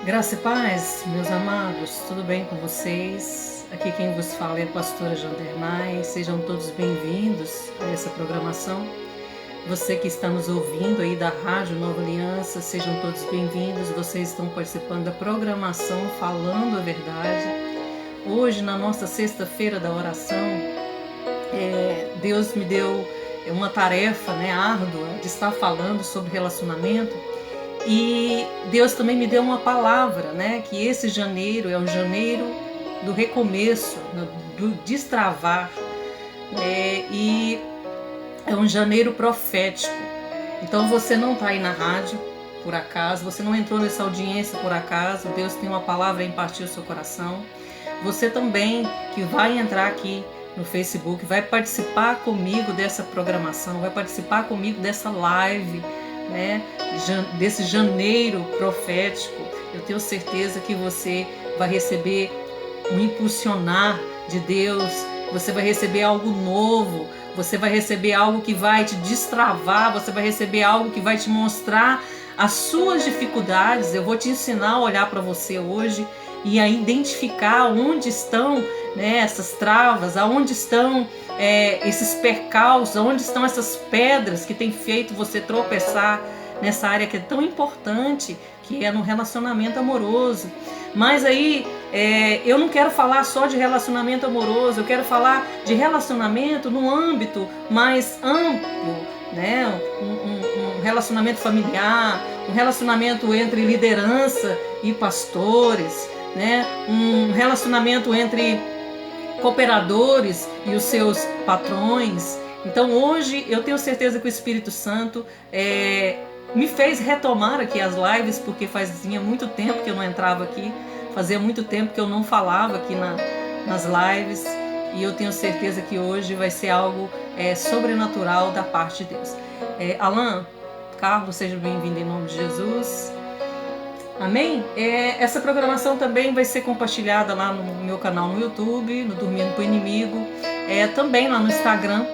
Graça e paz, meus amados, tudo bem com vocês? Aqui quem vos fala é a pastora Jandernay. Sejam todos bem-vindos a essa programação. Você que está nos ouvindo aí da Rádio Nova Aliança, sejam todos bem-vindos. Vocês estão participando da programação Falando a Verdade. Hoje, na nossa sexta-feira da oração, Deus me deu uma tarefa árdua de estar falando sobre relacionamento. E Deus também me deu uma palavra, que esse janeiro é o janeiro do recomeço, do destravar, e é um janeiro profético. Então você não está aí na rádio por acaso, você não entrou nessa audiência por acaso, Deus tem uma palavra a impartir ao seu coração. Você também que vai entrar aqui no Facebook, vai participar comigo dessa programação, vai participar comigo dessa live, desse janeiro profético. Eu tenho certeza que você vai receber um impulsionar de Deus, você vai receber algo novo, você vai receber algo que vai te destravar, você vai receber algo que vai te mostrar as suas dificuldades. Eu vou te ensinar a olhar para você hoje e a identificar onde estão essas travas, aonde estão esses percalços, aonde estão essas pedras que têm feito você tropeçar nessa área que é tão importante, que é no relacionamento amoroso. Mas aí eu não quero falar só de relacionamento amoroso, eu quero falar de relacionamento no âmbito mais amplo, um relacionamento familiar, um relacionamento entre liderança e pastores, um relacionamento entre cooperadores e os seus patrões. Então hoje eu tenho certeza que o Espírito Santo me fez retomar aqui as lives, porque fazia muito tempo que eu não entrava aqui, fazia muito tempo que eu não falava aqui nas lives, e eu tenho certeza que hoje vai ser algo sobrenatural da parte de Deus. Alan, Carlos, seja bem-vindo em nome de Jesus. Amém? Essa programação também vai ser compartilhada lá no meu canal no YouTube, no Dormindo com o Inimigo, também lá no Instagram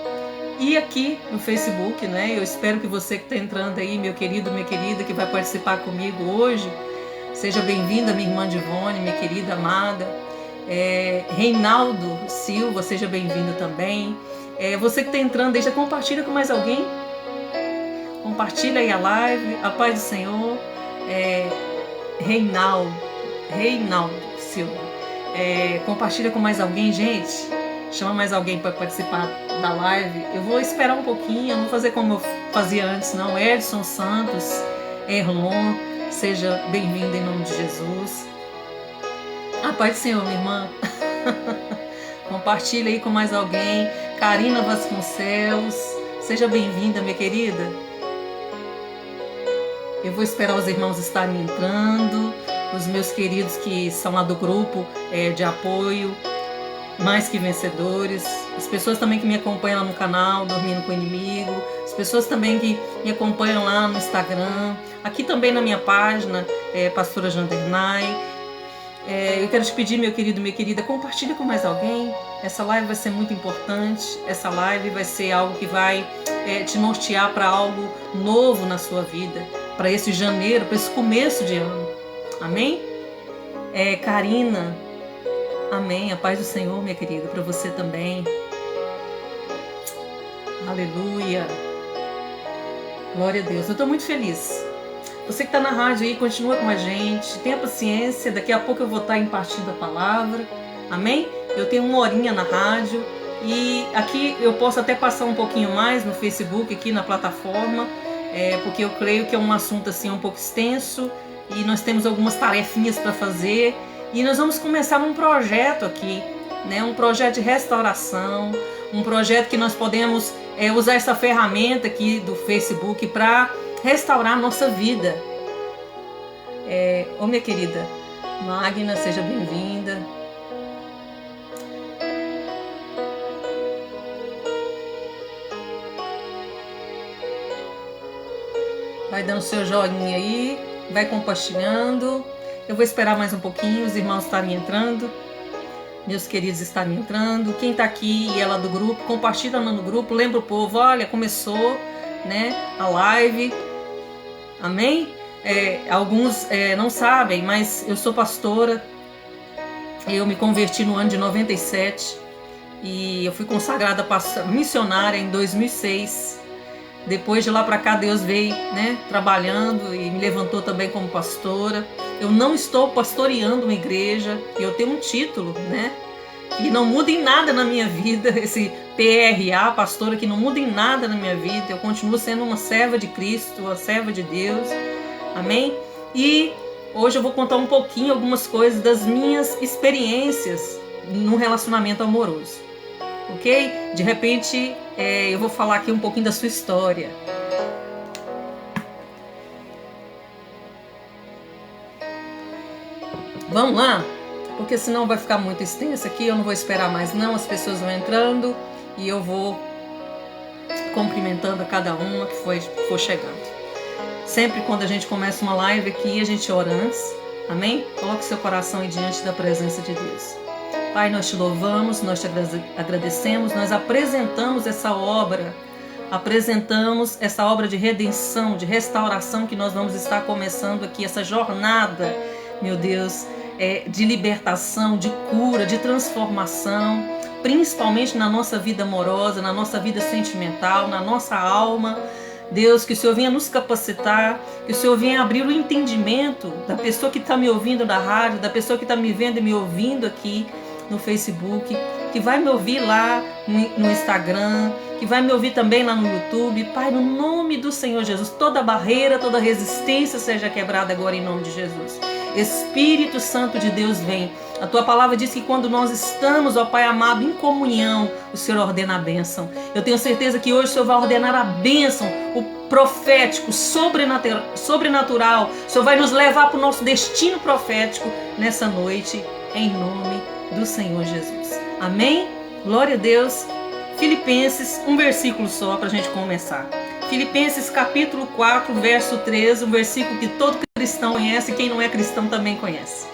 e aqui no Facebook, Eu espero que você que está entrando aí, meu querido, minha querida, que vai participar comigo hoje, seja bem-vinda, minha irmã Divone, minha querida amada. Reinaldo Silva, seja bem-vindo também. Você que está entrando aí, já compartilha com mais alguém. Compartilha aí a live, a paz do Senhor. Reinaldo Silva. Compartilha com mais alguém, gente. Chama mais alguém para participar da live. Eu vou esperar um pouquinho, eu não vou fazer como eu fazia antes, não. Edson Santos, Erlon, seja bem-vindo em nome de Jesus. A paz do Senhor, minha irmã. Compartilha aí com mais alguém. Karina Vasconcelos, seja bem-vinda, minha querida. Eu vou esperar os irmãos estarem entrando, os meus queridos que são lá do grupo de apoio, Mais Que Vencedores, as pessoas também que me acompanham lá no canal Dormindo com o Inimigo, as pessoas também que me acompanham lá no Instagram, aqui também na minha página, Pastora Jandernay. Eu quero te pedir, meu querido, minha querida, compartilha com mais alguém. Essa live vai ser muito importante, essa live vai ser algo que vai te nortear para algo novo na sua vida, para esse janeiro, para esse começo de ano. Amém? Karina, amém. A paz do Senhor, minha querida, para você também. Aleluia. Glória a Deus. Eu estou muito feliz. Você que está na rádio aí, continua com a gente. Tenha paciência. Daqui a pouco eu vou estar impartindo a palavra. Amém? Eu tenho uma horinha na rádio. E aqui eu posso até passar um pouquinho mais no Facebook, aqui na plataforma. Porque eu creio que é um assunto assim um pouco extenso. E nós temos algumas tarefinhas para fazer. E nós vamos começar um projeto aqui, um projeto de restauração, um projeto que nós podemos usar essa ferramenta aqui do Facebook para restaurar a nossa vida. Minha querida Magna, seja bem-vinda. Vai dando seu joinha aí, vai compartilhando. Eu vou esperar mais um pouquinho, os irmãos estarem entrando, meus queridos estarem entrando. Quem está aqui e é lá do grupo, compartilha lá no grupo, lembra o povo, olha, começou a live. Amém? Alguns não sabem, mas eu sou pastora. Eu me converti no ano de 97 e eu fui consagrada missionária em 2006. Depois de lá para cá, Deus veio, né, trabalhando e me levantou também como pastora. Eu não estou pastoreando uma igreja, eu tenho um título, né, que não muda em nada na minha vida, esse PRA, pastora, que não muda em nada na minha vida. Eu continuo sendo uma serva de Cristo, uma serva de Deus, amém? E hoje eu vou contar um pouquinho, algumas coisas das minhas experiências no relacionamento amoroso, ok? De repente, eu vou falar aqui um pouquinho da sua história. Vamos lá? Porque senão vai ficar muito extenso aqui, eu não vou esperar mais não, as pessoas vão entrando e eu vou cumprimentando a cada uma que for chegando. Sempre quando a gente começa uma live aqui, a gente ora antes, amém? Coloque seu coração aí diante da presença de Deus. Pai, nós te louvamos, nós te agradecemos, nós apresentamos essa obra de redenção, de restauração que nós vamos estar começando aqui, essa jornada, meu Deus, de libertação, de cura, de transformação, principalmente na nossa vida amorosa, na nossa vida sentimental, na nossa alma. Deus, que o Senhor venha nos capacitar, que o Senhor venha abrir o entendimento da pessoa que está me ouvindo na rádio, da pessoa que está me vendo e me ouvindo aqui no Facebook, que vai me ouvir lá no Instagram, que vai me ouvir também lá no YouTube. Pai, no nome do Senhor Jesus, toda barreira, toda resistência seja quebrada agora em nome de Jesus. Espírito Santo de Deus, vem. A tua palavra diz que quando nós estamos, ó Pai amado, em comunhão, o Senhor ordena a bênção. Eu tenho certeza que hoje o Senhor vai ordenar a bênção, o profético, sobrenatural. O Senhor vai nos levar para o nosso destino profético nessa noite, em nome do Senhor Jesus. Amém? Glória a Deus. Filipenses, um versículo só para a gente começar. Filipenses capítulo 4, verso 13, um versículo que todo cristão conhece e quem não é cristão também conhece.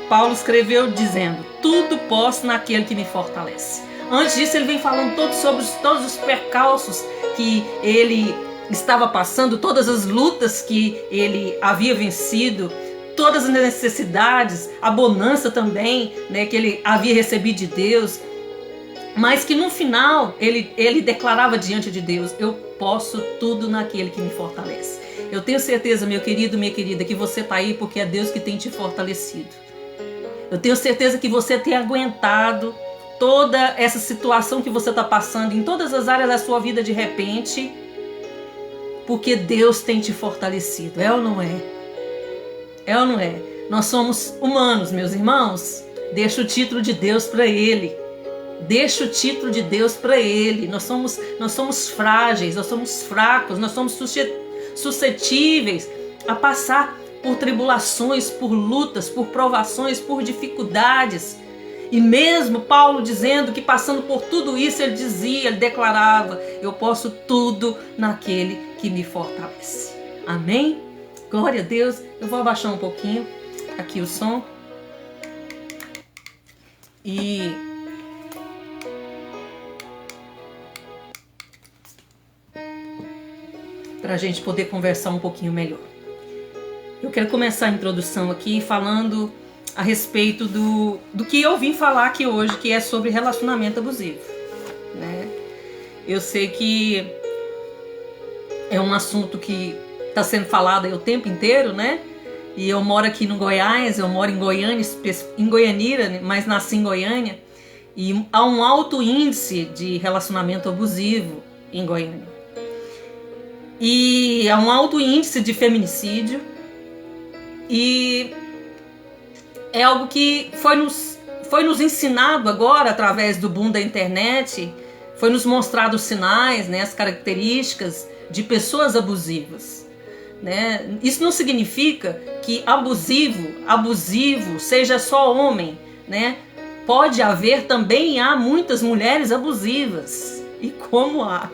Paulo escreveu dizendo: tudo posso naquele que me fortalece. Antes disso ele vem falando sobre todos os percalços que ele estava passando, todas as lutas que ele havia vencido, todas as necessidades, a bonança também, né, que ele havia recebido de Deus, mas que no final ele declarava diante de Deus: eu posso tudo naquele que me fortalece. Eu tenho certeza, meu querido, minha querida, que você está aí porque é Deus que tem te fortalecido. Eu tenho certeza que você tem aguentado toda essa situação que você está passando em todas as áreas da sua vida de repente, porque Deus tem te fortalecido. É ou não é? É ou não é? Nós somos humanos, meus irmãos. Deixa o título de Deus para Ele. Deixa o título de Deus para Ele. Nós somos frágeis, nós somos fracos, nós somos suscetíveis a passar por tribulações, por lutas, por provações, por dificuldades. E mesmo Paulo dizendo que passando por tudo isso, ele declarava: eu posso tudo naquele que me fortalece. Amém? Glória a Deus. Eu vou abaixar um pouquinho aqui o som. E para a gente poder conversar um pouquinho melhor. Eu quero começar a introdução aqui falando a respeito do que eu vim falar aqui hoje, que é sobre relacionamento abusivo, né? Eu sei que é um assunto que está sendo falado aí o tempo inteiro, né? E eu moro aqui no Goiás, eu moro em Goiânia, em Goianira, mas nasci em Goiânia, e há um alto índice de relacionamento abusivo em Goiânia. E há um alto índice de feminicídio, e é algo que foi nos ensinado agora através do boom da internet, foi nos mostrado os sinais, né, as características de pessoas abusivas, né? Isso não significa que abusivo seja só homem, né? Pode haver também, há muitas mulheres abusivas, e como há,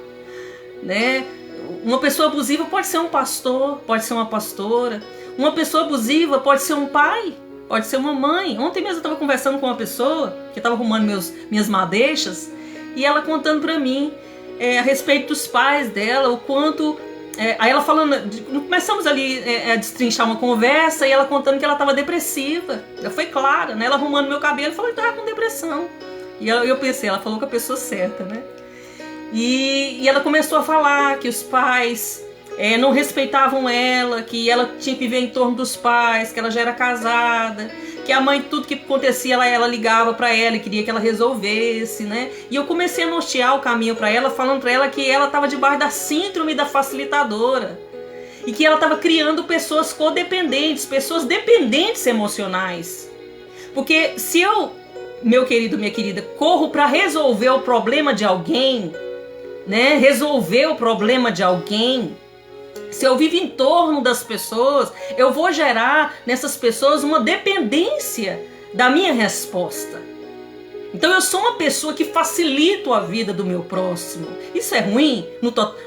né? Uma pessoa abusiva pode ser um pastor, pode ser uma pastora. Uma pessoa abusiva pode ser um pai, pode ser uma mãe. Ontem mesmo eu estava conversando com uma pessoa que estava arrumando minhas madeixas, e ela contando para mim a respeito dos pais dela, o quanto Aí ela falando, começamos ali a destrinchar uma conversa e ela contando que ela estava depressiva. Já foi clara, né? Ela arrumando meu cabelo, falou que estava com depressão. E eu pensei, ela falou com a pessoa certa, né? E ela começou a falar que os pais não respeitavam ela, que ela tinha que viver em torno dos pais, que ela já era casada, que a mãe, tudo que acontecia, ela ligava para ela e queria que ela resolvesse, né? E eu comecei a nortear o caminho para ela, falando para ela que ela estava debaixo da síndrome da facilitadora e que ela estava criando pessoas codependentes, pessoas dependentes emocionais. Porque se eu, meu querido, minha querida, corro para resolver o problema de alguém, né? Resolver o problema de alguém, se eu vivo em torno das pessoas, eu vou gerar nessas pessoas uma dependência da minha resposta. Então eu sou uma pessoa que facilito a vida do meu próximo. Isso é ruim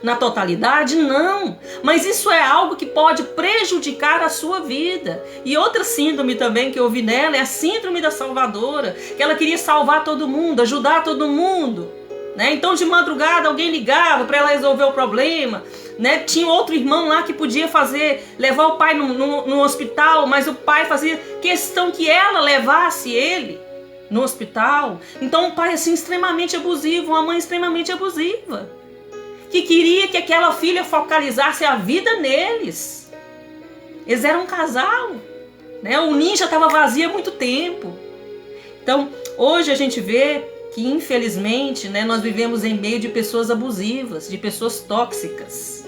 na totalidade? Não. Mas isso é algo que pode prejudicar a sua vida. E outra síndrome também que eu vi nela é a síndrome da salvadora, que ela queria salvar todo mundo, ajudar todo mundo, né? Então de madrugada alguém ligava para ela resolver o problema, né? Tinha outro irmão lá que podia levar o pai no hospital, mas o pai fazia questão que ela levasse ele no hospital. Então um pai assim extremamente abusivo, uma mãe extremamente abusiva, que queria que aquela filha focalizasse a vida neles. Eles eram um casal, né? O ninho já estava vazio há muito tempo. Então hoje a gente vê que infelizmente, né, nós vivemos em meio de pessoas abusivas, de pessoas tóxicas.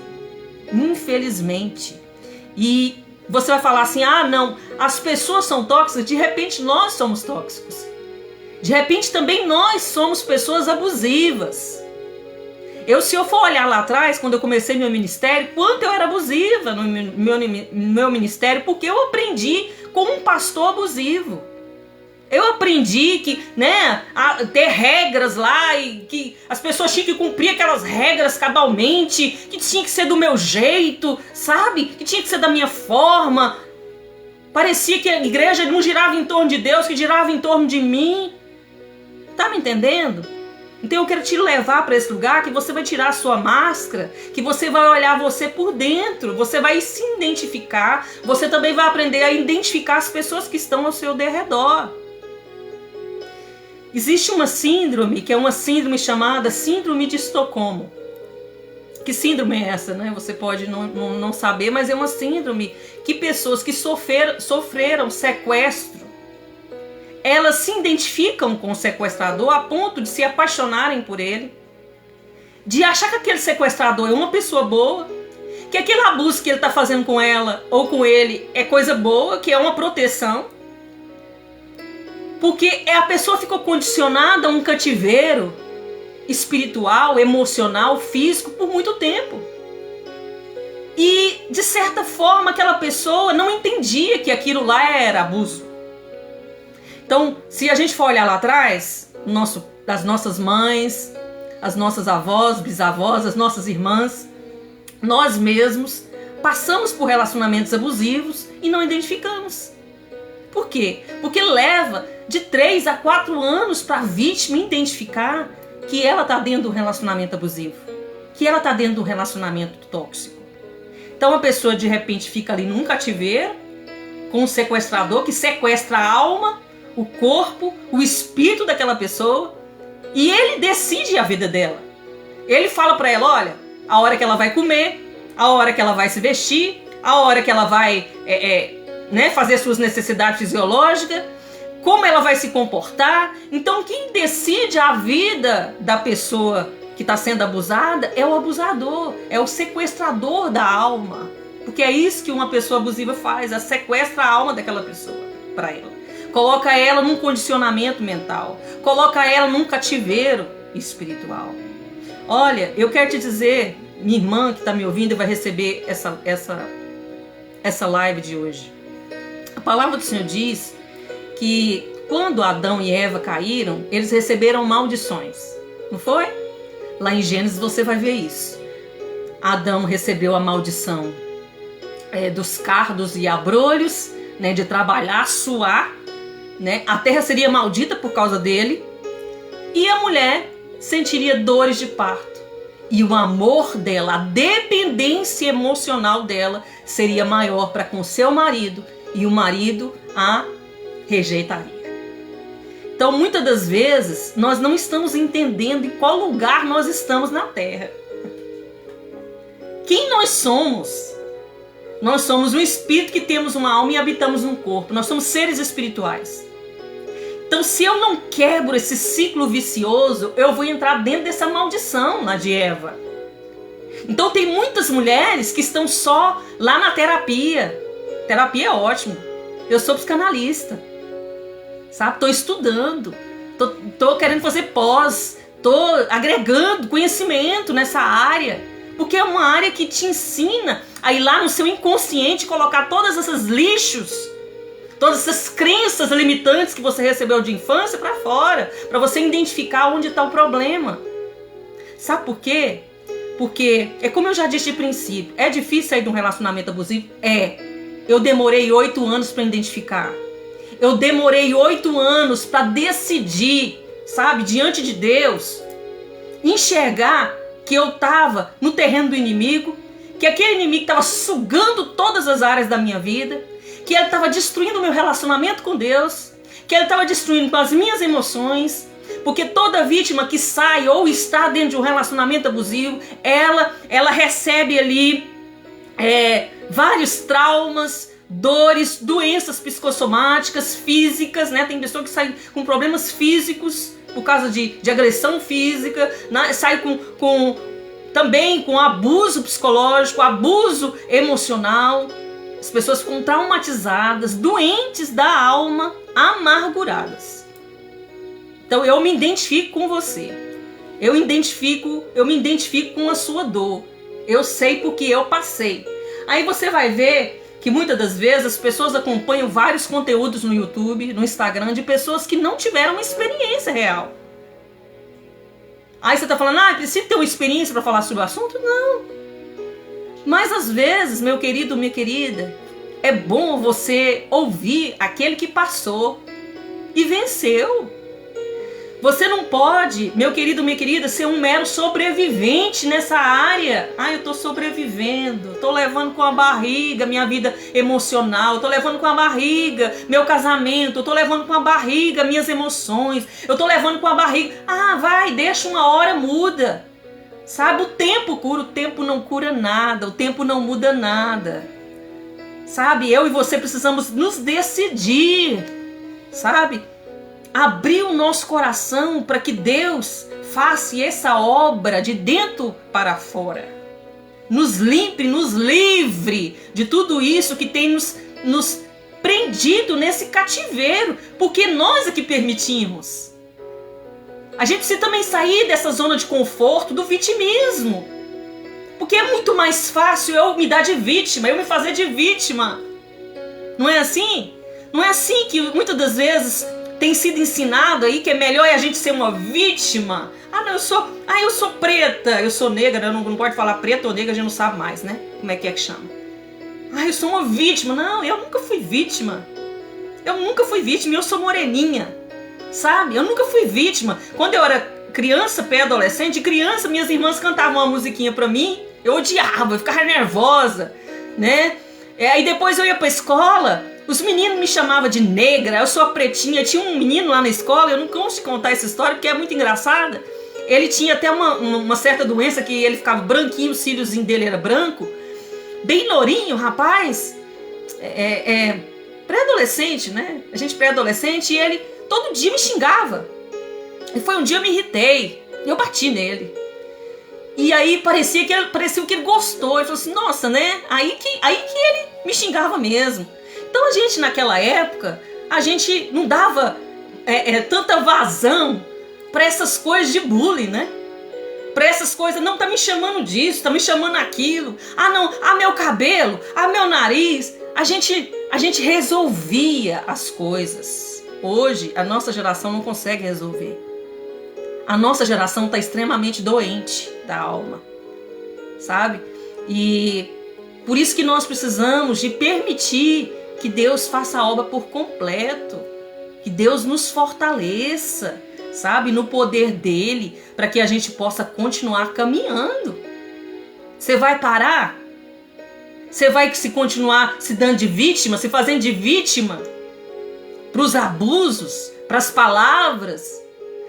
Infelizmente. E você vai falar assim, não, as pessoas são tóxicas, de repente nós somos tóxicos. De repente também nós somos pessoas abusivas. Se eu for olhar lá atrás, quando eu comecei meu ministério, quanto eu era abusiva no meu ministério, porque eu aprendi com um pastor abusivo. Eu aprendi que, né, a ter regras lá e que as pessoas tinham que cumprir aquelas regras cabalmente, que tinha que ser do meu jeito, sabe? Que tinha que ser da minha forma. Parecia que a igreja não girava em torno de Deus, que girava em torno de mim. Tá me entendendo? Então eu quero te levar para esse lugar que você vai tirar a sua máscara, que você vai olhar você por dentro, você vai se identificar, você também vai aprender a identificar as pessoas que estão ao seu derredor. Existe uma síndrome, que é uma síndrome chamada Síndrome de Estocolmo. Que síndrome é essa, né? Você pode não saber, mas é uma síndrome que pessoas que sofreram sequestro, elas se identificam com o sequestrador a ponto de se apaixonarem por ele, de achar que aquele sequestrador é uma pessoa boa, que aquele abuso que ele está fazendo com ela ou com ele é coisa boa, que é uma proteção. Porque a pessoa ficou condicionada a um cativeiro espiritual, emocional, físico por muito tempo. E, de certa forma, aquela pessoa não entendia que aquilo lá era abuso. Então, se a gente for olhar lá atrás, das nossas mães, as nossas avós, bisavós, as nossas irmãs, nós mesmos passamos por relacionamentos abusivos e não identificamos. Por quê? Porque leva de 3 a 4 anos para a vítima identificar que ela está dentro de um relacionamento abusivo, que ela está dentro de um relacionamento tóxico. Então a pessoa de repente fica ali num cativeiro com um sequestrador que sequestra a alma, o corpo, o espírito daquela pessoa, e ele decide a vida dela. Ele fala para ela, olha, a hora que ela vai comer, a hora que ela vai se vestir, a hora que ela vai fazer suas necessidades fisiológicas, como ela vai se comportar. Então quem decide a vida da pessoa que está sendo abusada é o abusador, é o sequestrador da alma. Porque é isso que uma pessoa abusiva faz, ela sequestra a alma daquela pessoa para ela. Coloca ela num condicionamento mental, coloca ela num cativeiro espiritual. Olha, eu quero te dizer, minha irmã que está me ouvindo e vai receber essa live de hoje. A palavra do Senhor diz que quando Adão e Eva caíram, eles receberam maldições. Não foi? Lá em Gênesis você vai ver isso. Adão recebeu a maldição dos cardos e abrolhos, né, de trabalhar, suar, né? A terra seria maldita por causa dele. E a mulher sentiria dores de parto. E o amor dela, a dependência emocional dela seria maior para com seu marido, e o marido a rejeitaria. Então, muitas das vezes, nós não estamos entendendo em qual lugar nós estamos na Terra. Quem nós somos? Nós somos um espírito que temos uma alma e habitamos num corpo. Nós somos seres espirituais. Então, se eu não quebro esse ciclo vicioso, eu vou entrar dentro dessa maldição lá de Eva. Então, tem muitas mulheres que estão só lá na terapia. Terapia é ótimo. Eu sou psicanalista. Sabe? Estou estudando. Tô querendo fazer pós. Estou agregando conhecimento nessa área. Porque é uma área que te ensina a ir lá no seu inconsciente, colocar todos esses lixos, todas essas crenças limitantes que você recebeu de infância para fora, para você identificar onde está o problema. Sabe por quê? Porque, é como eu já disse de princípio, é difícil sair de um relacionamento abusivo? Eu demorei 8 anos para identificar. Eu demorei 8 anos para decidir, sabe, diante de Deus, enxergar que eu estava no terreno do inimigo, que aquele inimigo estava sugando todas as áreas da minha vida, que ele estava destruindo o meu relacionamento com Deus, que ele estava destruindo com as minhas emoções, porque toda vítima que sai ou está dentro de um relacionamento abusivo, ela recebe ali vários traumas, dores, doenças psicossomáticas, físicas, né? Tem pessoa que sai com problemas físicos por causa de agressão física, né? Sai também com abuso psicológico, abuso emocional. As pessoas ficam traumatizadas, doentes da alma, amarguradas. Então eu me identifico com você. Eu me identifico com a sua dor. Eu sei porque eu passei. Aí você vai ver que muitas das vezes as pessoas acompanham vários conteúdos no YouTube, no Instagram, de pessoas que não tiveram uma experiência real. Aí você está falando, precisa ter uma experiência para falar sobre o assunto? Não. Mas às vezes, meu querido, minha querida, é bom você ouvir aquele que passou e venceu. Você não pode, meu querido, minha querida, ser um mero sobrevivente nessa área. Eu estou sobrevivendo, estou levando com a barriga minha vida emocional, estou levando com a barriga meu casamento, estou levando com a barriga minhas emoções, eu estou levando com a barriga. Deixa uma hora, muda. Sabe, o tempo cura, o tempo não cura nada, o tempo não muda nada. Sabe, eu e você precisamos nos decidir, sabe? Abrir o nosso coração para que Deus faça essa obra de dentro para fora. Nos limpe, nos livre de tudo isso que tem nos prendido nesse cativeiro, porque nós é que permitimos. A gente precisa também sair dessa zona de conforto do vitimismo. Porque é muito mais fácil eu me dar de vítima, eu me fazer de vítima. Não é assim? Não é assim que muitas das vezes tem sido ensinado aí que é melhor a gente ser uma vítima. Eu sou preta, eu sou negra, não pode falar preta ou negra, a gente não sabe mais, né? Como é que chama? Eu sou uma vítima. Não, eu nunca fui vítima. Eu sou moreninha, sabe? Eu nunca fui vítima. Quando eu era criança, pré-adolescente, minhas irmãs cantavam uma musiquinha pra mim, eu odiava, eu ficava nervosa, né? Aí depois eu ia pra escola, os meninos me chamavam de negra, eu sou a pretinha. Tinha um menino lá na escola, eu não canso de contar essa história porque é muito engraçada. Ele tinha até uma certa doença que ele ficava branquinho, o cíliozinho dele era branco, bem lourinho, rapaz. Pré-adolescente, né? A gente pré-adolescente, e ele todo dia me xingava. E foi um dia eu me irritei, eu bati nele. E aí parecia que ele gostou. Ele falou assim, nossa, né? Aí que ele me xingava mesmo. Então a gente naquela época, a gente não dava tanta vazão para essas coisas de bullying, né? Para essas coisas, não, tá me chamando disso, tá me chamando aquilo. Meu cabelo, meu nariz. A gente resolvia as coisas. Hoje, a nossa geração não consegue resolver. A nossa geração está extremamente doente da alma, sabe? E por isso que nós precisamos de permitir que Deus faça a obra por completo, que Deus nos fortaleça, sabe? No poder dele, para que a gente possa continuar caminhando. Você vai parar? Você vai se continuar se dando de vítima, se fazendo de vítima para os abusos, para as palavras?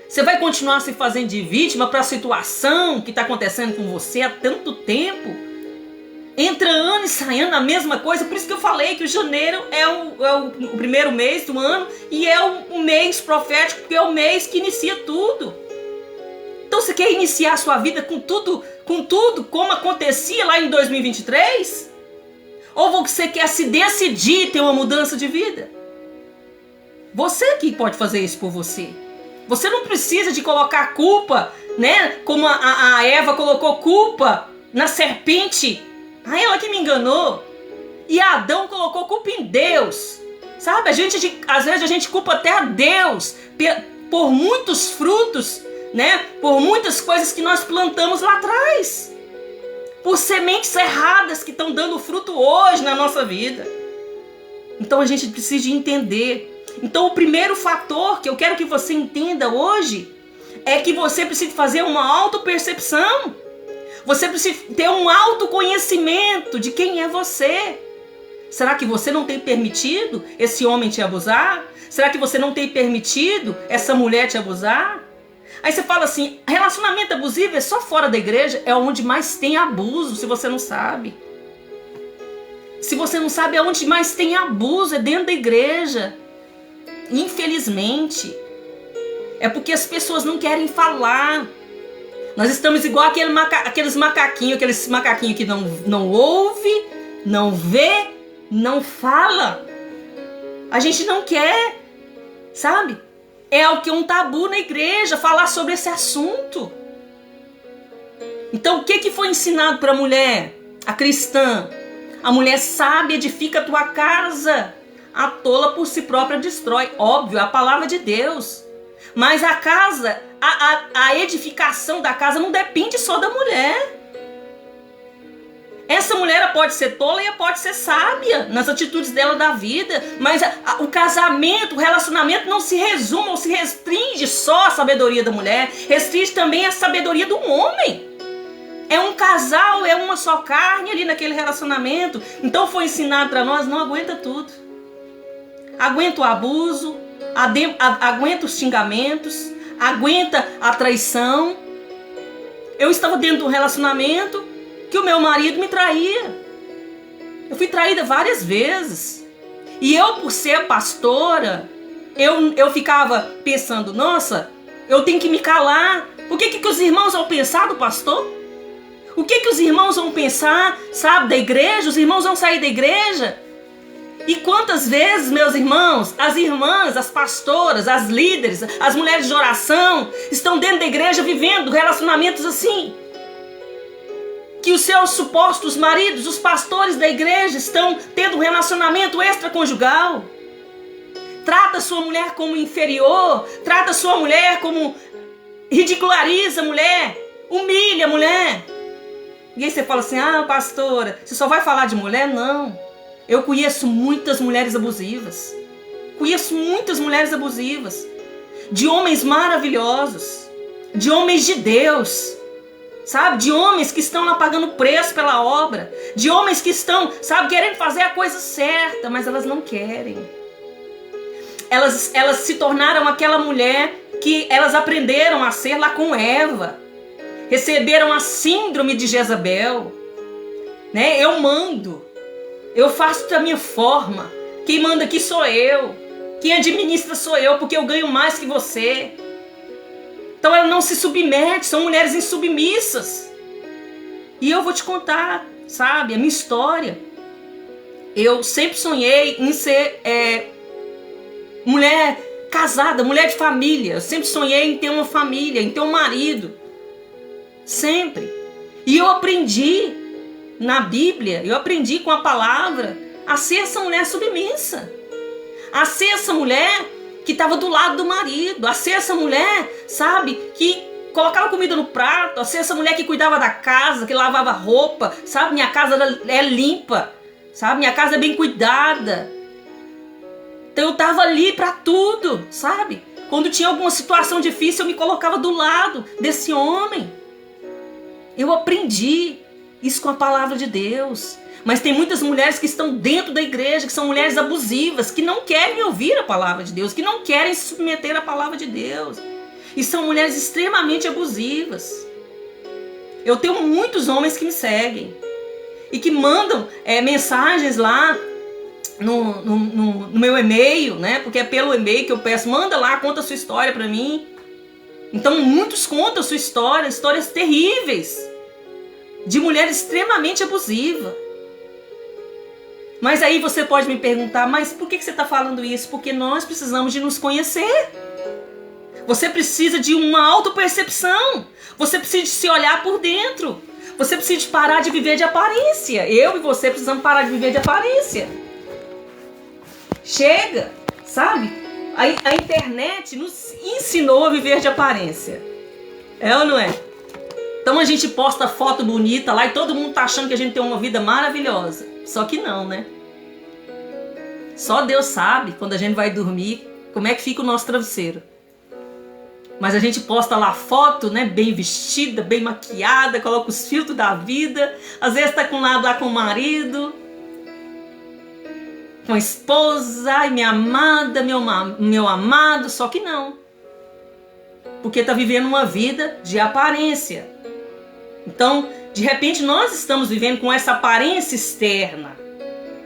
Você vai continuar se fazendo de vítima para a situação que está acontecendo com você há tanto tempo? Entra ano e sai ano a mesma coisa. Por isso que eu falei que o janeiro é o primeiro mês do ano e é o mês profético, porque é o mês que inicia tudo. Então você quer iniciar a sua vida com tudo como acontecia lá em 2023? Ou você quer se decidir ter uma mudança de vida? Você que pode fazer isso por você. Você não precisa de colocar culpa, né? Como a Eva colocou culpa na serpente. Ela que me enganou. E Adão colocou culpa em Deus. Sabe? Às vezes a gente culpa até a Deus por muitos frutos, né? Por muitas coisas que nós plantamos lá atrás. Por sementes erradas que estão dando fruto hoje na nossa vida. Então a gente precisa de entender. Então o primeiro fator que eu quero que você entenda hoje é que você precisa fazer uma autopercepção. Você precisa ter um autoconhecimento de quem é você. Será que você não tem permitido esse homem te abusar? Será que você não tem permitido essa mulher te abusar? Aí você fala assim, relacionamento abusivo é só fora da igreja, é onde mais tem abuso, se você não sabe. Se você não sabe, é onde mais tem abuso, é dentro da igreja. Infelizmente. É porque as pessoas não querem falar. Nós estamos igual aqueles macaquinhos que não ouve, não vê, não fala. A gente não quer, sabe? É o que é um tabu na igreja, falar sobre esse assunto. Então o que foi ensinado para a mulher, a cristã? A mulher sábia edifica a tua casa, a tola por si própria destrói. Óbvio, a palavra de Deus. Mas a casa, a edificação da casa não depende só da mulher. Essa mulher pode ser tola e pode ser sábia nas atitudes dela da vida. Mas o casamento, o relacionamento não se resume ou se restringe só à sabedoria da mulher. Restringe também a sabedoria do homem. É um casal, é uma só carne ali naquele relacionamento. Então foi ensinado para nós, não aguenta tudo. Aguenta o abuso, aguenta os xingamentos, aguenta a traição. Eu estava dentro de um relacionamento que o meu marido me traía. Eu fui traída várias vezes. E eu, por ser pastora, eu ficava pensando, nossa, eu tenho que me calar. O que os irmãos vão pensar do pastor? O que os irmãos vão pensar, sabe, da igreja? Os irmãos vão sair da igreja? E quantas vezes, meus irmãos, as irmãs, as pastoras, as líderes, as mulheres de oração estão dentro da igreja vivendo relacionamentos assim? Que os seus supostos maridos, os pastores da igreja, estão tendo um relacionamento extraconjugal? Trata sua mulher como inferior, trata sua mulher como... ridiculariza a mulher, humilha a mulher. E aí você fala assim, pastora, você só vai falar de mulher? Não. Eu conheço muitas mulheres abusivas. De homens maravilhosos. De homens de Deus. Sabe? De homens que estão lá pagando preço pela obra. De homens que estão, sabe, querendo fazer a coisa certa, mas elas não querem. Elas se tornaram aquela mulher que elas aprenderam a ser lá com Eva. Receberam a síndrome de Jezabel. Né? Eu mando. Eu faço da minha forma. Quem manda aqui sou eu. Quem administra sou eu, porque eu ganho mais que você. Então ela não se submete, são mulheres insubmissas. E eu vou te contar, sabe, a minha história. Eu sempre sonhei em ser mulher casada, mulher de família. Eu sempre sonhei em ter uma família, em ter um marido. Sempre. E eu aprendi na Bíblia, eu aprendi com a palavra a ser essa mulher submissa, a ser essa mulher que estava do lado do marido, a ser essa mulher, sabe, que colocava comida no prato, a ser essa mulher que cuidava da casa, que lavava roupa, sabe, minha casa é limpa, sabe, minha casa é bem cuidada. Então eu estava ali para tudo, sabe, Quando tinha alguma situação difícil, eu me colocava do lado desse homem. Eu aprendi isso com a palavra de Deus. Mas tem muitas mulheres que estão dentro da igreja, que são mulheres abusivas, que não querem ouvir a palavra de Deus, que não querem se submeter à palavra de Deus. E são mulheres extremamente abusivas. Eu tenho muitos homens que me seguem e que mandam mensagens lá no meu e-mail, né? Porque é pelo e-mail que eu peço, manda lá, conta a sua história pra mim. Então muitos contam a sua história, histórias terríveis, de mulher extremamente abusiva. Mas aí você pode me perguntar, mas por que você está falando isso? Porque nós precisamos de nos conhecer. Você precisa de uma autopercepção. Você precisa de se olhar por dentro. Você precisa de parar de viver de aparência. Eu e você precisamos parar de viver de aparência. Chega, sabe? A internet nos ensinou a viver de aparência. É ou não é? Então a gente posta foto bonita lá e todo mundo tá achando que a gente tem uma vida maravilhosa. Só que não, né? Só Deus sabe, quando a gente vai dormir, como é que fica o nosso travesseiro. Mas a gente posta lá foto, né? Bem vestida, bem maquiada, coloca os filtros da vida. Às vezes tá com lá com o marido, com a esposa, ai, minha amada, meu amado. Só que não. Porque tá vivendo uma vida de aparência. Então, de repente, nós estamos vivendo com essa aparência externa.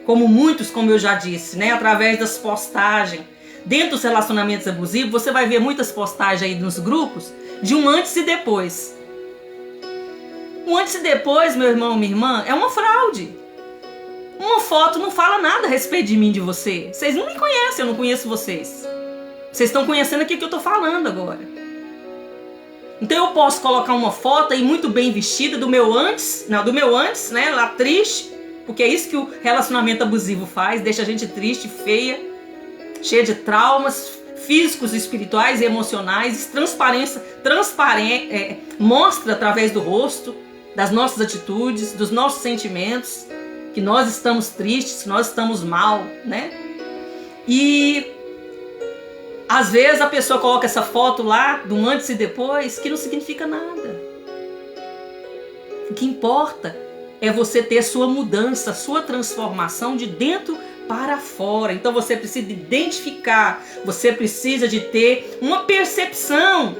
Como muitos, como eu já disse, né? Através das postagens. Dentro dos relacionamentos abusivos, você vai ver muitas postagens aí nos grupos de um antes e depois. Um antes e depois, meu irmão, minha irmã, é uma fraude. Uma foto não fala nada a respeito de mim, de você. Vocês não me conhecem, eu não conheço vocês. Vocês estão conhecendo aqui o que eu estou falando agora. Então eu posso colocar uma foto aí muito bem vestida do meu antes, né, lá triste, porque é isso que o relacionamento abusivo faz, deixa a gente triste, feia, cheia de traumas físicos, espirituais e emocionais, mostra através do rosto, das nossas atitudes, dos nossos sentimentos, que nós estamos tristes, que nós estamos mal, né? E às vezes a pessoa coloca essa foto lá, do antes e depois, que não significa nada. O que importa é você ter sua mudança, sua transformação de dentro para fora. Então você precisa identificar, você precisa de ter uma percepção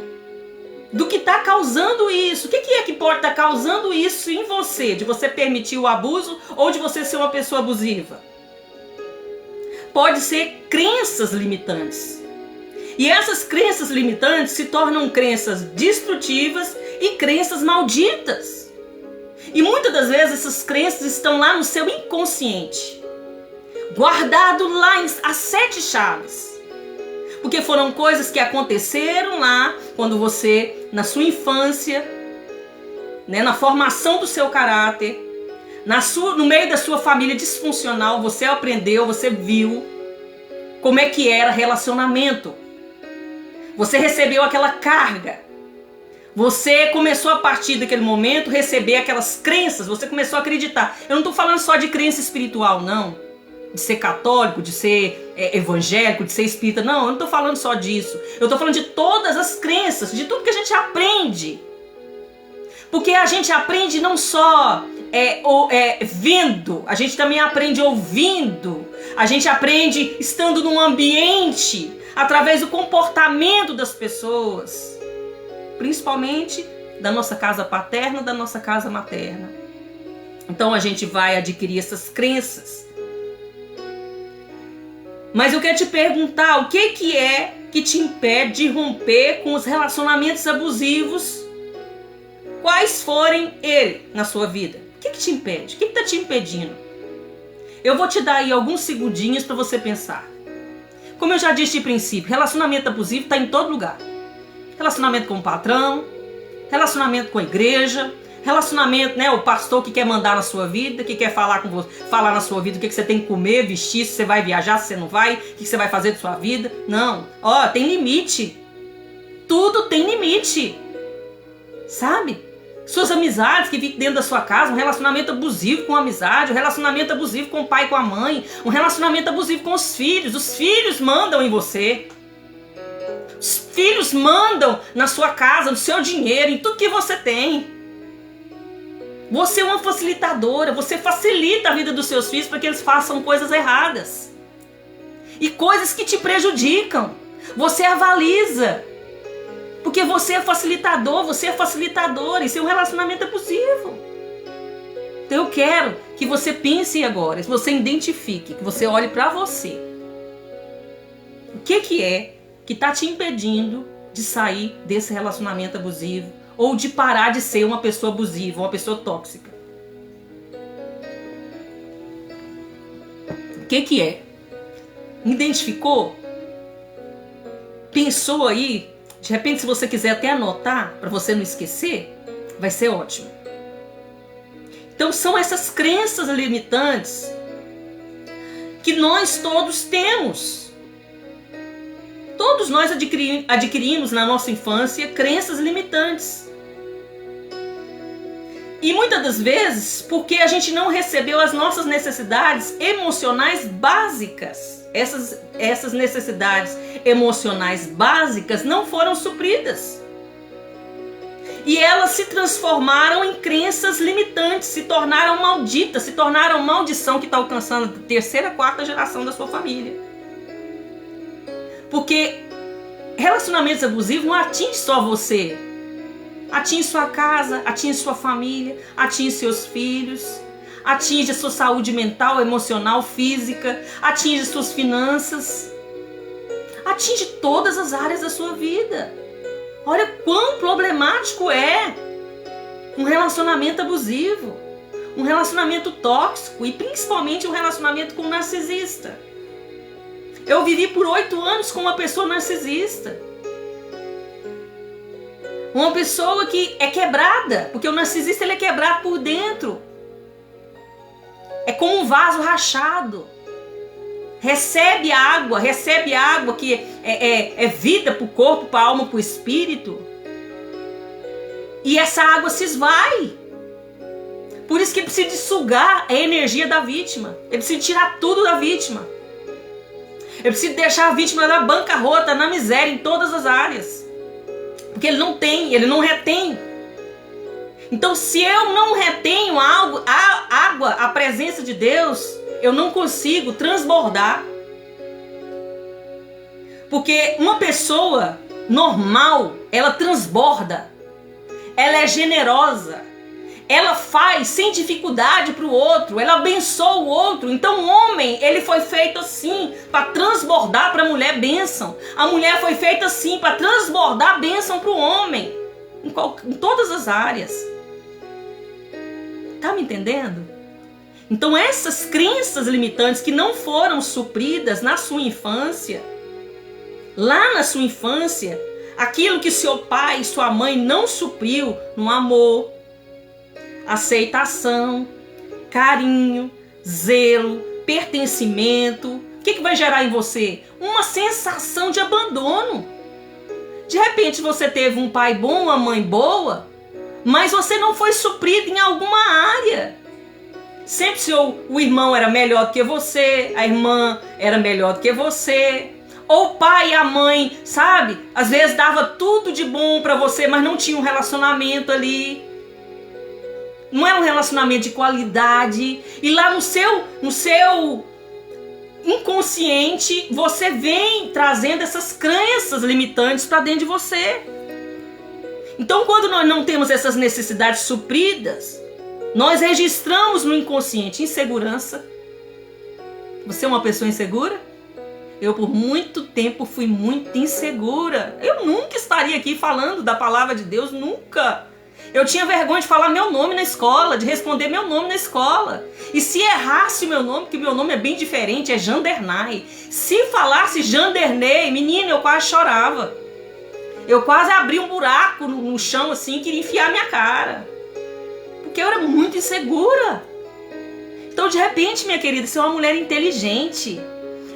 do que está causando isso. O que é que pode estar causando isso em você? De você permitir o abuso ou de você ser uma pessoa abusiva? Pode ser crenças limitantes. E essas crenças limitantes se tornam crenças destrutivas e crenças malditas. E muitas das vezes essas crenças estão lá no seu inconsciente, guardado lá às 7 chaves. Porque foram coisas que aconteceram lá quando você, na sua infância, né, na formação do seu caráter, no meio da sua família disfuncional, você aprendeu, você viu como é que era relacionamento. Você recebeu aquela carga. Você começou a partir daquele momento receber aquelas crenças, você começou a acreditar. Eu não estou falando só de crença espiritual, não. De ser católico, de ser evangélico, de ser espírita. Não, eu não estou falando só disso. Eu estou falando de todas as crenças, de tudo que a gente aprende. Porque a gente aprende não só vendo, a gente também aprende ouvindo. A gente aprende estando num ambiente, através do comportamento das pessoas. Principalmente da nossa casa paterna, da nossa casa materna. Então a gente vai adquirir essas crenças. Mas eu quero te perguntar, o que é que te impede de romper com os relacionamentos abusivos? Quais forem ele na sua vida? O que te impede? O que está te impedindo? Eu vou te dar aí alguns segundinhos para você pensar. Como eu já disse de princípio, relacionamento abusivo está em todo lugar. Relacionamento com o patrão, relacionamento com a igreja, relacionamento, né, o pastor que quer mandar na sua vida, que quer falar com você, falar na sua vida o que você tem que comer, vestir, se você vai viajar, se você não vai, o que você vai fazer de sua vida. Não, tem limite. Tudo tem limite. Sabe? Suas amizades que ficam dentro da sua casa, um relacionamento abusivo com a amizade, um relacionamento abusivo com o pai e com a mãe, um relacionamento abusivo com os filhos mandam em você. Os filhos mandam na sua casa, no seu dinheiro, em tudo que você tem. Você é uma facilitadora, você facilita a vida dos seus filhos para que eles façam coisas erradas. E coisas que te prejudicam. Você avaliza. Porque você é facilitador, você é facilitadora. E seu relacionamento é abusivo. Então eu quero que você pense agora, que você identifique, que você olhe para você. O que é que está te impedindo de sair desse relacionamento abusivo ou de parar de ser uma pessoa abusiva, uma pessoa tóxica? O que é? Identificou? Pensou aí? De repente, se você quiser até anotar, para você não esquecer, vai ser ótimo. Então são essas crenças limitantes que nós todos temos. Todos nós adquirimos na nossa infância crenças limitantes. E muitas das vezes porque a gente não recebeu as nossas necessidades emocionais básicas. Essas necessidades emocionais básicas não foram supridas. E elas se transformaram em crenças limitantes, se tornaram malditas, se tornaram maldição que está alcançando a terceira, quarta geração da sua família. Porque relacionamentos abusivos não atingem só você. Atinge sua casa, atinge sua família, atinge seus filhos, atinge a sua saúde mental, emocional, física, atinge suas finanças, atinge todas as áreas da sua vida. Olha quão problemático é um relacionamento abusivo, um relacionamento tóxico e principalmente um relacionamento com um narcisista. Eu vivi por 8 anos com uma pessoa narcisista. Uma pessoa que é quebrada, porque o narcisista ele é quebrado por dentro. É como um vaso rachado. Recebe água que é vida para o corpo, para a alma, para o espírito. E essa água se esvai. Por isso que ele precisa de sugar a energia da vítima. Ele precisa tirar tudo da vítima. Ele precisa deixar a vítima na bancarrota, na miséria, em todas as áreas. Porque ele não retém. Então se eu não retenho a água, a presença de Deus, eu não consigo transbordar. Porque uma pessoa normal, ela transborda. Ela é generosa. Ela faz sem dificuldade para o outro. Ela abençoa o outro. Então o homem, ele foi feito assim, para transbordar para a mulher bênção. A mulher foi feita assim, para transbordar bênção para o homem. Em todas as áreas. Tá me entendendo? Então essas crenças limitantes que não foram supridas na sua infância, lá na sua infância, aquilo que seu pai e sua mãe não supriu no amor, aceitação, carinho, zelo, pertencimento, o que vai gerar em você? Uma sensação de abandono. De repente você teve um pai bom, uma mãe boa, mas você não foi suprido em alguma área. Sempre o irmão era melhor do que você, a irmã era melhor do que você, ou o pai e a mãe, sabe? Às vezes dava tudo de bom pra você, mas não tinha um relacionamento ali. Não é um relacionamento de qualidade. E lá no seu inconsciente, você vem trazendo essas crenças limitantes pra dentro de você. Então quando nós não temos essas necessidades supridas, nós registramos no inconsciente insegurança. Você é uma pessoa insegura? Eu por muito tempo fui muito insegura. Eu nunca estaria aqui falando da palavra de Deus, nunca. Eu tinha vergonha de falar meu nome na escola, de responder meu nome na escola. E se errasse o meu nome, que meu nome é bem diferente, é Jandernay. Se falasse Jandernay, menina, eu quase chorava. Eu quase abri um buraco no chão assim, queria enfiar minha cara. Porque eu era muito insegura. Então, de repente, minha querida, você é uma mulher inteligente.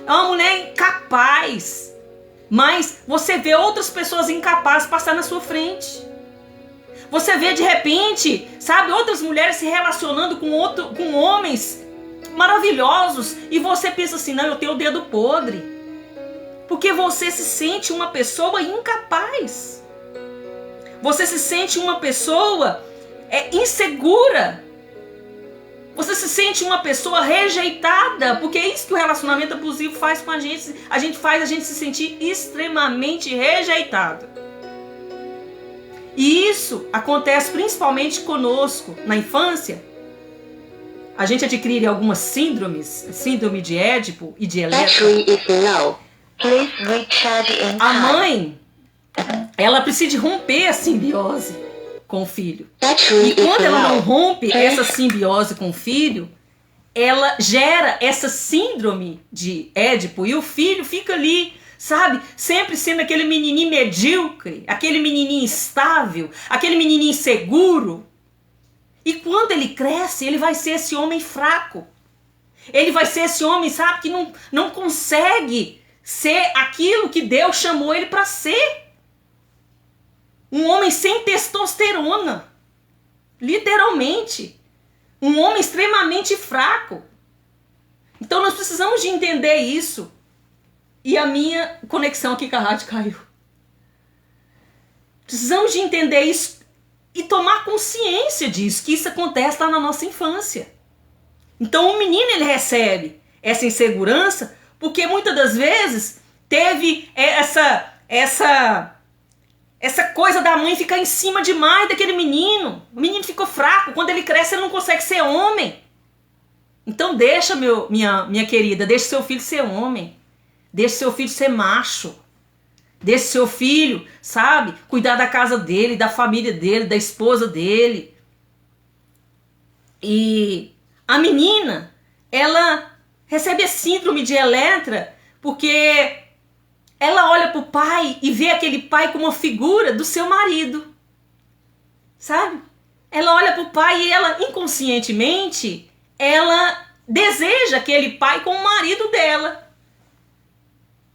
É uma mulher capaz. Mas você vê outras pessoas incapazes passar na sua frente. Você vê, de repente, sabe, outras mulheres se relacionando com homens maravilhosos. E você pensa assim, não, eu tenho o dedo podre. Porque você se sente uma pessoa incapaz. Você se sente uma pessoa insegura. Você se sente uma pessoa rejeitada, porque é isso que o relacionamento abusivo faz com a gente. Faz a gente se sentir extremamente rejeitado. E isso acontece principalmente conosco na infância. A gente adquire algumas síndromes, síndrome de Édipo e de Elétra. A mãe, ela precisa romper a simbiose com o filho. E quando ela não rompe essa simbiose com o filho, ela gera essa síndrome de Édipo e o filho fica ali, sabe, sempre sendo aquele menininho medíocre, aquele menininho instável, aquele menininho inseguro. E quando ele cresce, ele vai ser esse homem fraco. Ele vai ser esse homem, sabe, que não consegue ser aquilo que Deus chamou ele para ser. Um homem sem testosterona. Literalmente. Um homem extremamente fraco. Então nós precisamos de entender isso. E a minha conexão aqui com a rádio caiu. Precisamos de entender isso e tomar consciência disso, que isso acontece lá na nossa infância. Então o menino, ele recebe essa insegurança porque muitas das vezes teve essa coisa da mãe ficar em cima demais daquele menino. O menino ficou fraco. Quando ele cresce, ele não consegue ser homem. Então deixa, minha querida, deixa seu filho ser homem. Deixa seu filho ser macho. Deixa seu filho, sabe, cuidar da casa dele, da família dele, da esposa dele. E a menina, ela recebe a síndrome de Elétra porque ela olha pro pai e vê aquele pai como uma figura do seu marido. Sabe? Ela olha pro pai e ela, inconscientemente, ela deseja aquele pai como o marido dela.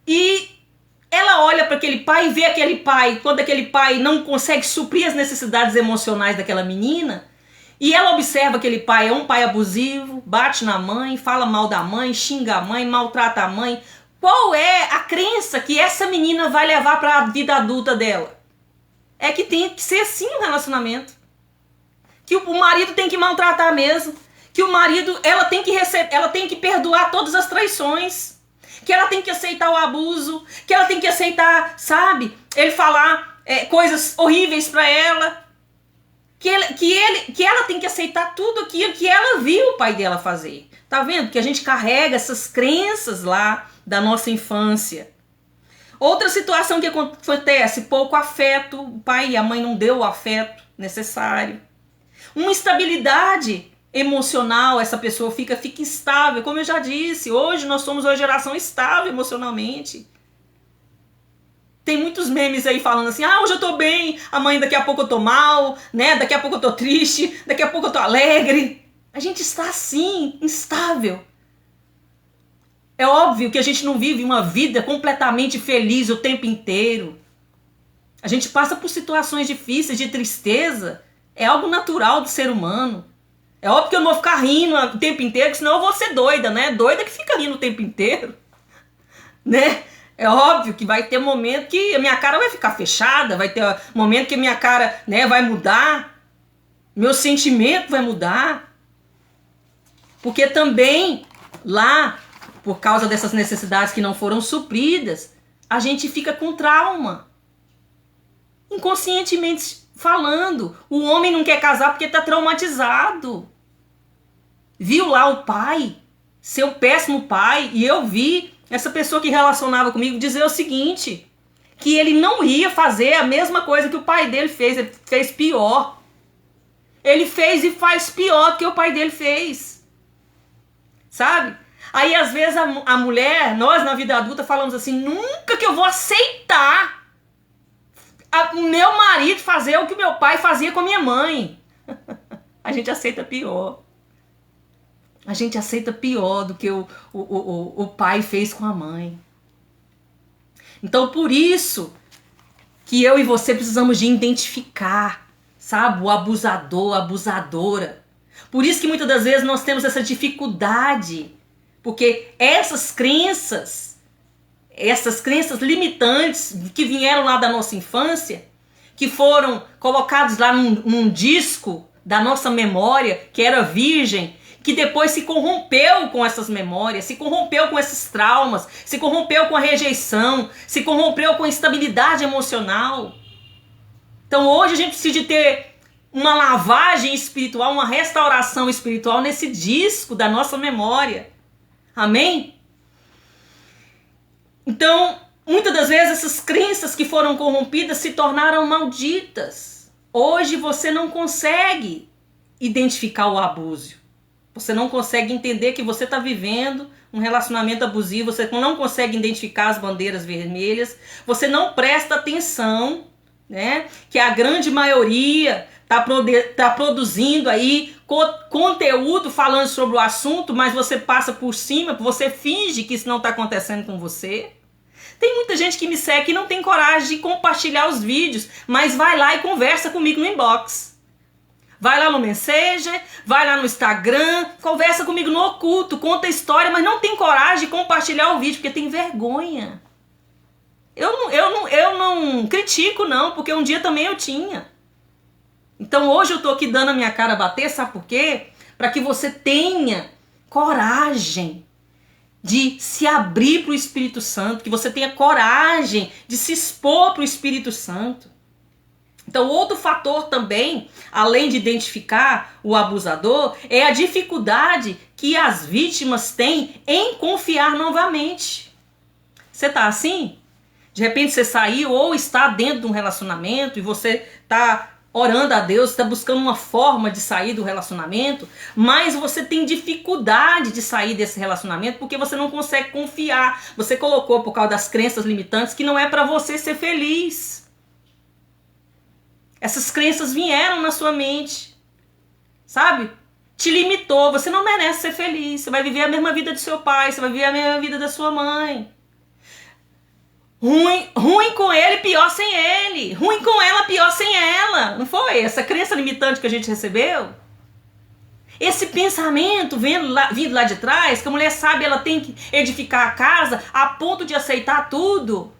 E ela olha para aquele pai e vê aquele pai, quando aquele pai não consegue suprir as necessidades emocionais daquela menina, e ela observa que aquele pai é um pai abusivo, bate na mãe, fala mal da mãe, xinga a mãe, maltrata a mãe. Qual é a crença que essa menina vai levar para a vida adulta dela? É que tem que ser assim um relacionamento. Que o marido tem que maltratar mesmo. Que o marido, ela tem que perdoar todas as traições. Que ela tem que aceitar o abuso. Que ela tem que aceitar, sabe, ele falar coisas horríveis para ela. Que ela tem que aceitar tudo aquilo que ela viu o pai dela fazer. Tá vendo? Que a gente carrega essas crenças lá da nossa infância. Outra situação que acontece, pouco afeto, o pai e a mãe não deu o afeto necessário. Uma instabilidade emocional, essa pessoa fica instável, como eu já disse, hoje nós somos uma geração estável emocionalmente. Tem muitos memes aí falando assim, hoje eu tô bem, amanhã daqui a pouco eu tô mal, né? Daqui a pouco eu tô triste, daqui a pouco eu tô alegre. A gente está assim, instável. É óbvio que a gente não vive uma vida completamente feliz o tempo inteiro. A gente passa por situações difíceis, de tristeza. É algo natural do ser humano. É óbvio que eu não vou ficar rindo o tempo inteiro, senão eu vou ser doida, né? Doida que fica rindo o tempo inteiro. Né? É óbvio que vai ter momento que a minha cara vai ficar fechada, vai ter momento que a minha cara, né, vai mudar. Meu sentimento vai mudar. Porque também lá, por causa dessas necessidades que não foram supridas, a gente fica com trauma. Inconscientemente falando, o homem não quer casar porque está traumatizado. Viu lá o pai, seu péssimo pai, e eu vi essa pessoa que relacionava comigo dizer o seguinte, que ele não ia fazer a mesma coisa que o pai dele fez, ele fez pior. Ele fez e faz pior do que o pai dele fez. Sabe? Aí às vezes a mulher, nós na vida adulta falamos assim, nunca que eu vou aceitar o meu marido fazer o que meu pai fazia com a minha mãe. A gente aceita pior. A gente aceita pior do que o pai fez com a mãe. Então por isso que eu e você precisamos de identificar, sabe, o abusador, a abusadora. Por isso que muitas das vezes nós temos essa dificuldade. Porque essas crenças, essas crenças limitantes que vieram lá da nossa infância, que foram colocados lá num disco da nossa memória, que era virgem, que depois se corrompeu com essas memórias, se corrompeu com esses traumas, se corrompeu com a rejeição, se corrompeu com a instabilidade emocional. Então hoje a gente precisa de ter uma lavagem espiritual, uma restauração espiritual nesse disco da nossa memória. Amém? Então, muitas das vezes essas crenças que foram corrompidas se tornaram malditas. Hoje você não consegue identificar o abuso. Você não consegue entender que você está vivendo um relacionamento abusivo. Você não consegue identificar as bandeiras vermelhas. Você não presta atenção, né? Que a grande maioria está produzindo aí conteúdo falando sobre o assunto, mas você passa por cima, você finge que isso não está acontecendo com você. Tem muita gente que me segue que não tem coragem de compartilhar os vídeos, mas vai lá e conversa comigo no inbox. Vai lá no Messenger, vai lá no Instagram, conversa comigo no oculto, conta a história, mas não tem coragem de compartilhar o vídeo, porque tem vergonha. Eu não critico não, porque um dia também eu tinha. Então hoje eu tô aqui dando a minha cara a bater, sabe por quê? Para que você tenha coragem de se abrir para o Espírito Santo, que você tenha coragem de se expor para o Espírito Santo. Então outro fator também, além de identificar o abusador, é a dificuldade que as vítimas têm em confiar novamente. Você tá assim? De repente você saiu ou está dentro de um relacionamento e você tá orando a Deus, está buscando uma forma de sair do relacionamento, mas você tem dificuldade de sair desse relacionamento porque você não consegue confiar. Você colocou por causa das crenças limitantes que não é para você ser feliz. Essas crenças vieram na sua mente, sabe? Te limitou, você não merece ser feliz, você vai viver a mesma vida do seu pai, você vai viver a mesma vida da sua mãe. Ruim com ele, pior sem ele. Ruim com ela, pior sem ela. Não foi essa crença limitante que a gente recebeu? Esse pensamento vindo lá de trás, que a mulher sabe, ela tem que edificar a casa a ponto de aceitar tudo.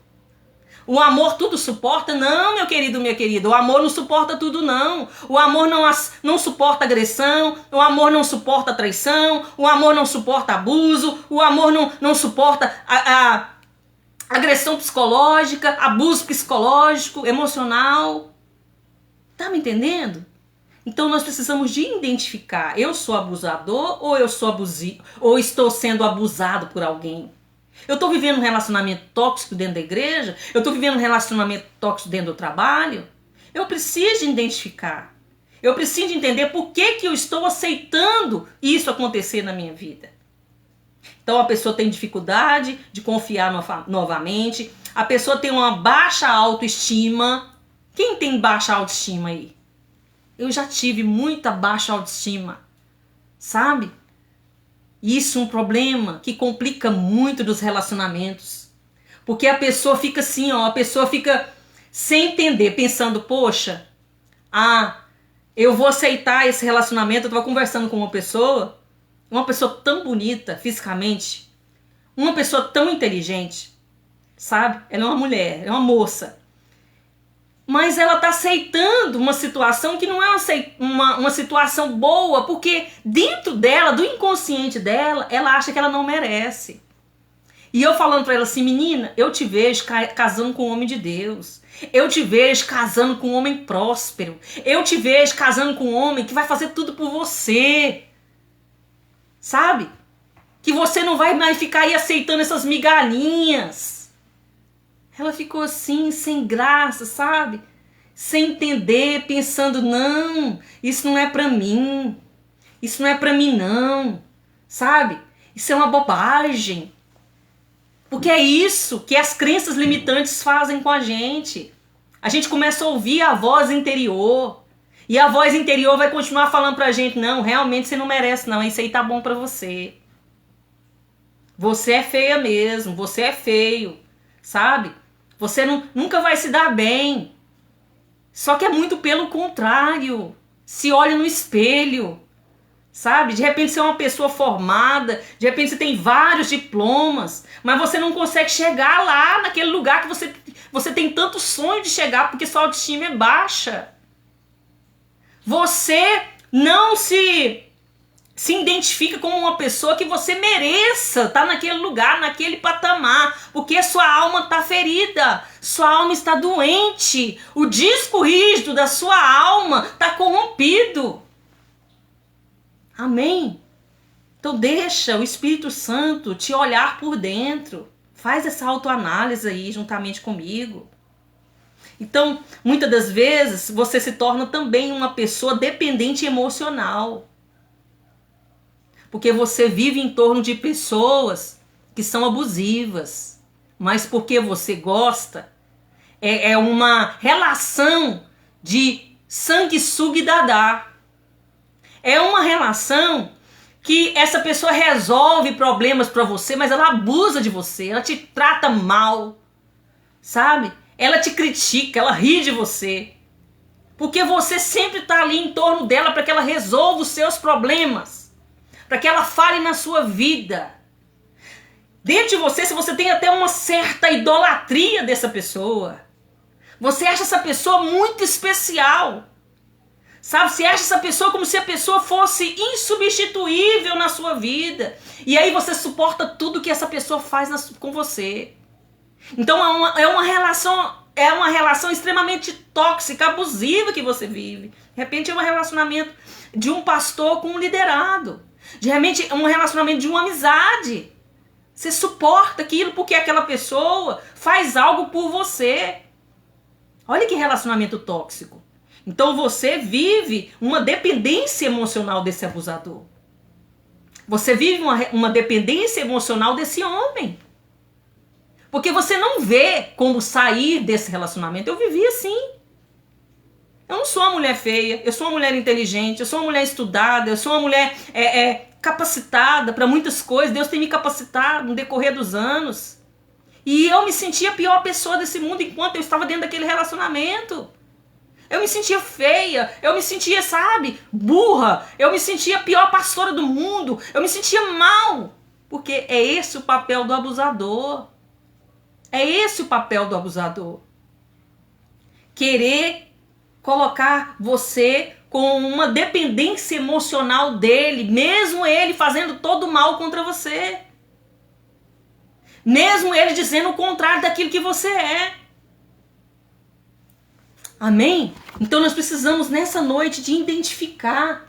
O amor tudo suporta? Não, meu querido, minha querida. O amor não suporta tudo, não. O amor não suporta agressão. O amor não suporta traição. O amor não suporta abuso. O amor não suporta a agressão psicológica, abuso psicológico, emocional. Tá me entendendo? Então nós precisamos de identificar. Eu sou abusador ou eu sou abusivo? Ou estou sendo abusado por alguém? Eu estou vivendo um relacionamento tóxico dentro da igreja? Eu estou vivendo um relacionamento tóxico dentro do trabalho? Eu preciso de identificar. Eu preciso de entender por que eu estou aceitando isso acontecer na minha vida. Então a pessoa tem dificuldade de confiar novamente. A pessoa tem uma baixa autoestima. Quem tem baixa autoestima aí? Eu já tive muita baixa autoestima. Sabe? Isso é um problema que complica muito dos relacionamentos. Porque a pessoa fica assim, ó, a pessoa fica sem entender, pensando, poxa, eu vou aceitar esse relacionamento. Eu estava conversando com uma pessoa tão bonita fisicamente, uma pessoa tão inteligente, sabe? Ela é uma mulher, é uma moça. Mas ela está aceitando uma situação que não é uma situação boa, porque dentro dela, do inconsciente dela, ela acha que ela não merece. E eu falando para ela assim, menina, eu te vejo casando com um homem de Deus. Eu te vejo casando com um homem próspero. Eu te vejo casando com um homem que vai fazer tudo por você. Sabe? Que você não vai mais ficar aí aceitando essas migalhinhas. Ela ficou assim, sem graça, sabe? Sem entender, pensando, não, isso não é pra mim. Isso não é pra mim, não. Sabe? Isso é uma bobagem. Porque é isso que as crenças limitantes fazem com a gente. A gente começa a ouvir a voz interior. E a voz interior vai continuar falando pra gente, não, realmente você não merece, não. Isso aí tá bom pra você. Você é feia mesmo, você é feio. Sabe? Você nunca vai se dar bem. Só que é muito pelo contrário. Se olha no espelho. sabe? De repente você é uma pessoa formada, de repente você tem vários diplomas, mas você não consegue chegar lá naquele lugar que você tem tanto sonho de chegar, porque sua autoestima é baixa. Você não se identifica como uma pessoa que você mereça estar naquele lugar, naquele patamar, porque a sua alma está ferida, sua alma está doente, o disco rígido da sua alma está corrompido. Amém? Então deixa o Espírito Santo te olhar por dentro, faz essa autoanálise aí juntamente comigo. Então, muitas das vezes, você se torna também uma pessoa dependente emocional. Porque você vive em torno de pessoas que são abusivas. Mas porque você gosta, é uma relação de sanguessuga e dadá. É uma relação que essa pessoa resolve problemas para você, mas ela abusa de você, ela te trata mal, sabe? Ela te critica, ela ri de você. Porque você sempre está ali em torno dela para que ela resolva os seus problemas. Para que ela fale na sua vida. Dentro de você, se você tem até uma certa idolatria dessa pessoa. Você acha essa pessoa muito especial. Sabe, você acha essa pessoa como se a pessoa fosse insubstituível na sua vida. E aí você suporta tudo que essa pessoa faz com você. Então é uma relação extremamente tóxica, abusiva que você vive. De repente é um relacionamento de um pastor com um liderado. De repente é um relacionamento de uma amizade. Você suporta aquilo porque aquela pessoa faz algo por você. Olha que relacionamento tóxico. Então você vive uma dependência emocional desse abusador. Você vive uma dependência emocional desse homem. Porque você não vê como sair desse relacionamento. Eu vivi assim. Eu não sou uma mulher feia, eu sou uma mulher inteligente, eu sou uma mulher estudada, eu sou uma mulher capacitada para muitas coisas. Deus tem me capacitado no decorrer dos anos. E eu me sentia a pior pessoa desse mundo enquanto eu estava dentro daquele relacionamento. Eu me sentia feia, eu me sentia, sabe, burra, eu me sentia a pior pastora do mundo, eu me sentia mal. Porque é esse o papel do abusador. É esse o papel do abusador. Querer colocar você com uma dependência emocional dele, mesmo ele fazendo todo o mal contra você. Mesmo ele dizendo o contrário daquilo que você é. Amém? Então nós precisamos nessa noite de identificar,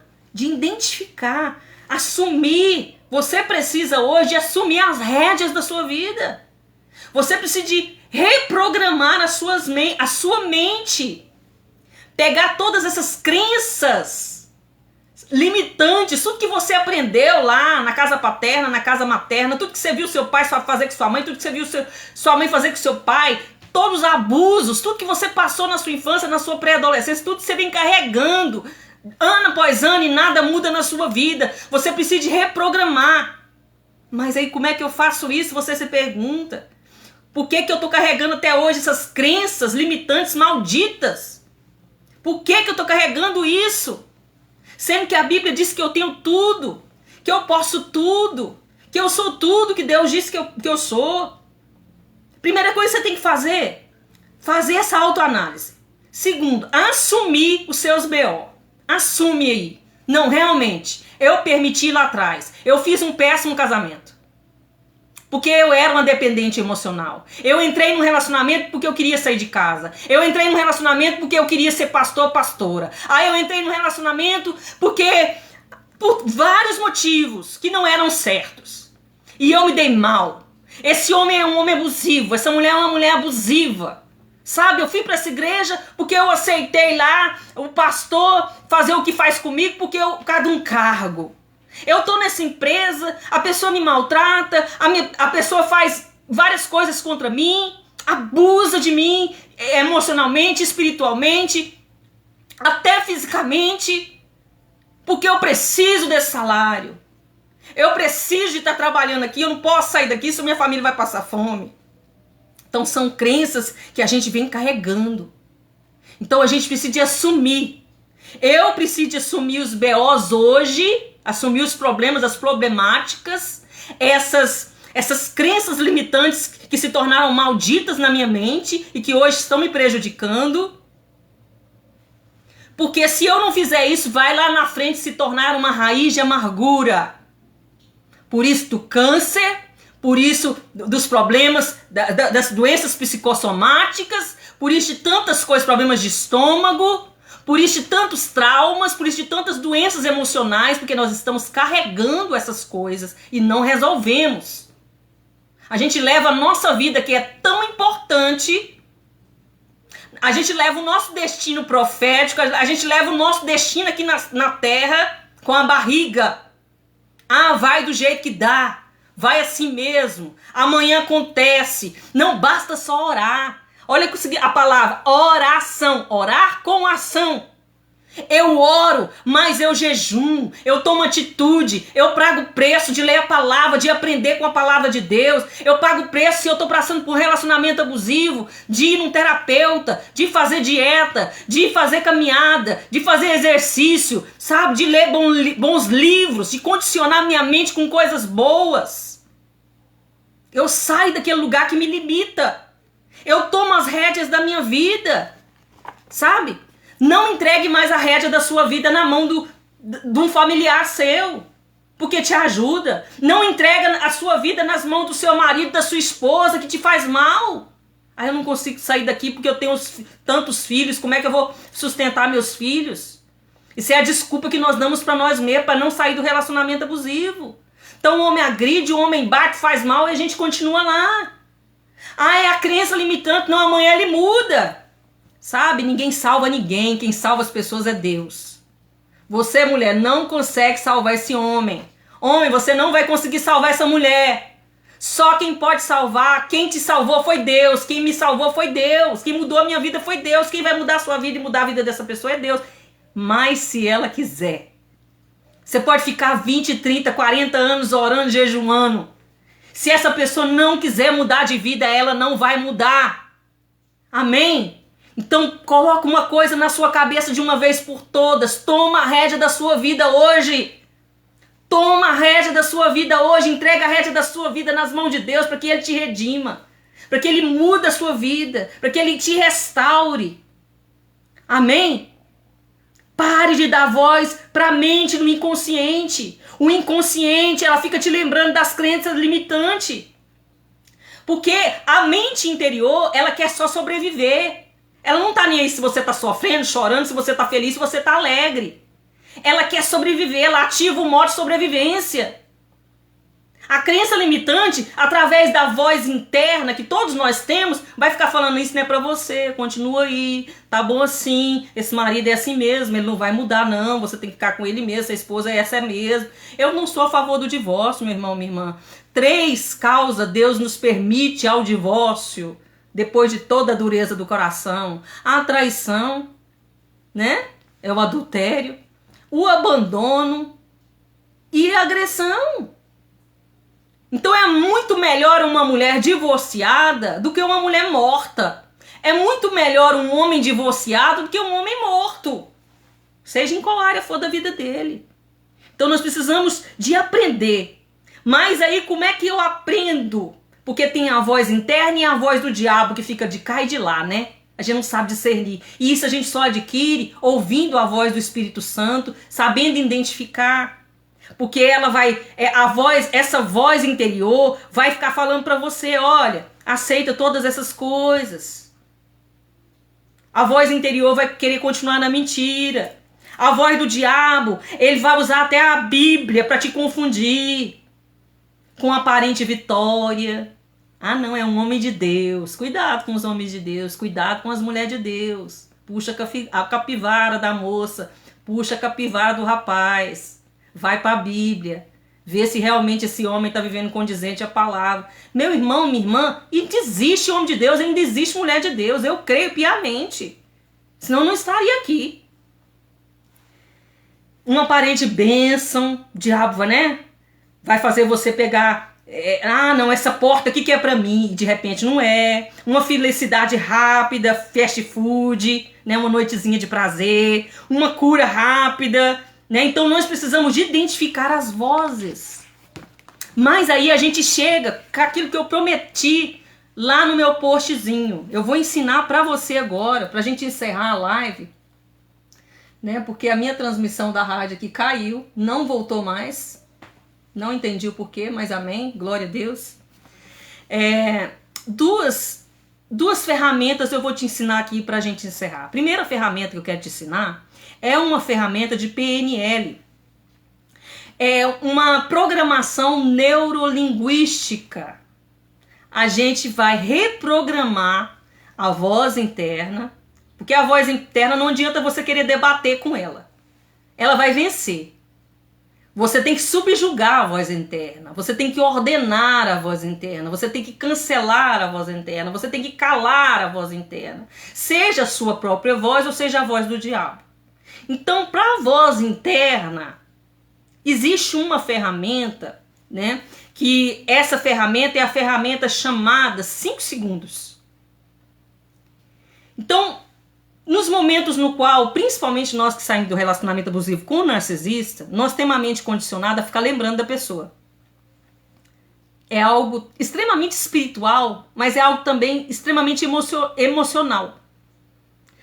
assumir. Você precisa hoje assumir as rédeas da sua vida. Você precisa de reprogramar a sua mente. Pegar todas essas crenças limitantes, tudo que você aprendeu lá na casa paterna, na casa materna, tudo que você viu seu pai fazer com sua mãe, tudo que você viu sua mãe fazer com seu pai, todos os abusos, tudo que você passou na sua infância, na sua pré-adolescência, tudo que você vem carregando ano após ano e nada muda na sua vida. Você precisa de reprogramar. Mas aí como é que eu faço isso? Você se pergunta. Por que eu estou carregando até hoje essas crenças limitantes malditas? Por que eu estou carregando isso? Sendo que a Bíblia diz que eu tenho tudo, que eu posso tudo, que eu sou tudo que Deus disse que eu sou. Primeira coisa que você tem que fazer essa autoanálise. Segundo, assumir os seus BO. Assume aí. Não, realmente, eu permiti lá atrás. Eu fiz um péssimo casamento. Porque eu era uma dependente emocional. Eu entrei num relacionamento porque eu queria sair de casa. Eu entrei num relacionamento porque eu queria ser pastor, pastora. Aí eu entrei num relacionamento por vários motivos que não eram certos. E eu me dei mal. Esse homem é um homem abusivo. Essa mulher é uma mulher abusiva. Sabe, eu fui para essa igreja porque eu aceitei lá o pastor fazer o que faz comigo por causa de um cargo. Eu tô nessa empresa, a pessoa me maltrata, a pessoa faz várias coisas contra mim, abusa de mim emocionalmente, espiritualmente, até fisicamente, porque eu preciso desse salário. Eu preciso de estar trabalhando aqui, eu não posso sair daqui, senão minha família vai passar fome. Então são crenças que a gente vem carregando. Então a gente precisa de assumir. Eu preciso assumir os BOs hoje, assumir os problemas, as problemáticas, essas crenças limitantes que se tornaram malditas na minha mente e que hoje estão me prejudicando. Porque se eu não fizer isso, vai lá na frente se tornar uma raiz de amargura. Por isso do câncer, por isso dos problemas, das doenças psicossomáticas, por isso de tantas coisas, problemas de estômago, por isso de tantos traumas, por isso de tantas doenças emocionais, porque nós estamos carregando essas coisas e não resolvemos. A gente leva a nossa vida, que é tão importante, a gente leva o nosso destino profético, a gente leva o nosso destino aqui na terra com a barriga. Ah, vai do jeito que dá, vai assim mesmo, amanhã acontece, não basta só orar. Olha a palavra, oração, orar com ação. Eu oro, mas eu jejum, eu tomo atitude, eu pago preço de ler a palavra, de aprender com a palavra de Deus, eu pago preço se eu estou passando por um relacionamento abusivo, de ir num terapeuta, de fazer dieta, de fazer caminhada, de fazer exercício, sabe, de ler bons livros, de condicionar minha mente com coisas boas. Eu saio daquele lugar que me limita, eu tomo as rédeas da minha vida, sabe? Não entregue mais a rédea da sua vida na mão de um familiar seu, porque te ajuda. Não entrega a sua vida nas mãos do seu marido, da sua esposa, que te faz mal. Ah, eu não consigo sair daqui porque eu tenho tantos filhos, como é que eu vou sustentar meus filhos? Isso é a desculpa que nós damos para nós mesmos, para não sair do relacionamento abusivo. Então o homem agride, o homem bate, faz mal e a gente continua lá. Ah, é a crença limitante, não, amanhã ele muda. Sabe, ninguém salva ninguém, quem salva as pessoas é Deus. Você, mulher, não consegue salvar esse homem. Homem, você não vai conseguir salvar essa mulher. Só quem pode salvar, quem te salvou foi Deus, quem me salvou foi Deus, quem mudou a minha vida foi Deus, quem vai mudar a sua vida e mudar a vida dessa pessoa é Deus. Mas se ela quiser, você pode ficar 20, 30, 40 anos orando, jejuando. Se essa pessoa não quiser mudar de vida, ela não vai mudar. Amém? Então coloca uma coisa na sua cabeça de uma vez por todas. Toma a rédea da sua vida hoje. Toma a rédea da sua vida hoje. Entrega a rédea da sua vida nas mãos de Deus para que Ele te redima. Para que Ele mude a sua vida. Para que Ele te restaure. Amém? Pare de dar voz para a mente do inconsciente. O inconsciente, ela fica te lembrando das crenças limitantes. Porque a mente interior, ela quer só sobreviver. Ela não tá nem aí se você tá sofrendo, chorando, se você tá feliz, se você tá alegre. Ela quer sobreviver, ela ativa o modo de sobrevivência. A crença limitante, através da voz interna que todos nós temos, vai ficar falando isso não é pra você, continua aí, tá bom assim, esse marido é assim mesmo, ele não vai mudar não, você tem que ficar com ele mesmo, essa esposa é essa mesmo. Eu não sou a favor do divórcio, meu irmão, minha irmã. 3 causas Deus nos permite ao divórcio. Depois de toda a dureza do coração, a traição, né? É o adultério, o abandono e a agressão. Então é muito melhor uma mulher divorciada do que uma mulher morta. É muito melhor um homem divorciado do que um homem morto. Seja em qual área for da vida dele. Então nós precisamos de aprender. Mas aí como é que eu aprendo? Porque tem a voz interna e a voz do diabo que fica de cá e de lá, né? A gente não sabe discernir. E isso a gente só adquire ouvindo a voz do Espírito Santo, sabendo identificar. Porque ela vai, essa voz interior vai ficar falando para você, olha, aceita todas essas coisas. A voz interior vai querer continuar na mentira. A voz do diabo, ele vai usar até a Bíblia para te confundir com aparente vitória. Ah, não, é um homem de Deus. Cuidado com os homens de Deus. Cuidado com as mulheres de Deus. Puxa a capivara da moça. Puxa a capivara do rapaz. Vai para a Bíblia. Vê se realmente esse homem está vivendo condizente à palavra. Meu irmão, minha irmã, e desiste homem de Deus, ainda existe mulher de Deus. Eu creio piamente. Senão eu não estaria aqui. Uma aparente bênção, diabo, né? Vai fazer você pegar... não, essa porta aqui que é pra mim, de repente não é. Uma felicidade rápida, fast food, né? Uma noitezinha de prazer, uma cura rápida, né? Então nós precisamos de identificar as vozes. Mas aí a gente chega com aquilo que eu prometi lá no meu postzinho. Eu vou ensinar para você agora, pra gente encerrar a live, né? Porque a minha transmissão da rádio aqui caiu, não voltou mais. Não entendi o porquê, mas amém, glória a Deus. Duas ferramentas eu vou te ensinar aqui pra gente encerrar. A primeira ferramenta que eu quero te ensinar é uma ferramenta de PNL. É uma programação neurolinguística. A gente vai reprogramar a voz interna, porque a voz interna não adianta você querer debater com ela. Ela vai vencer. Você tem que subjugar a voz interna, você tem que ordenar a voz interna, você tem que cancelar a voz interna, você tem que calar a voz interna. Seja a sua própria voz ou seja a voz do diabo. Então, para a voz interna, existe uma ferramenta, né? Que essa ferramenta é a ferramenta chamada 5 segundos. Então, nos momentos no qual, principalmente nós que saímos do relacionamento abusivo com o narcisista, nós temos a mente condicionada a ficar lembrando da pessoa. É algo extremamente espiritual, mas é algo também extremamente emocional.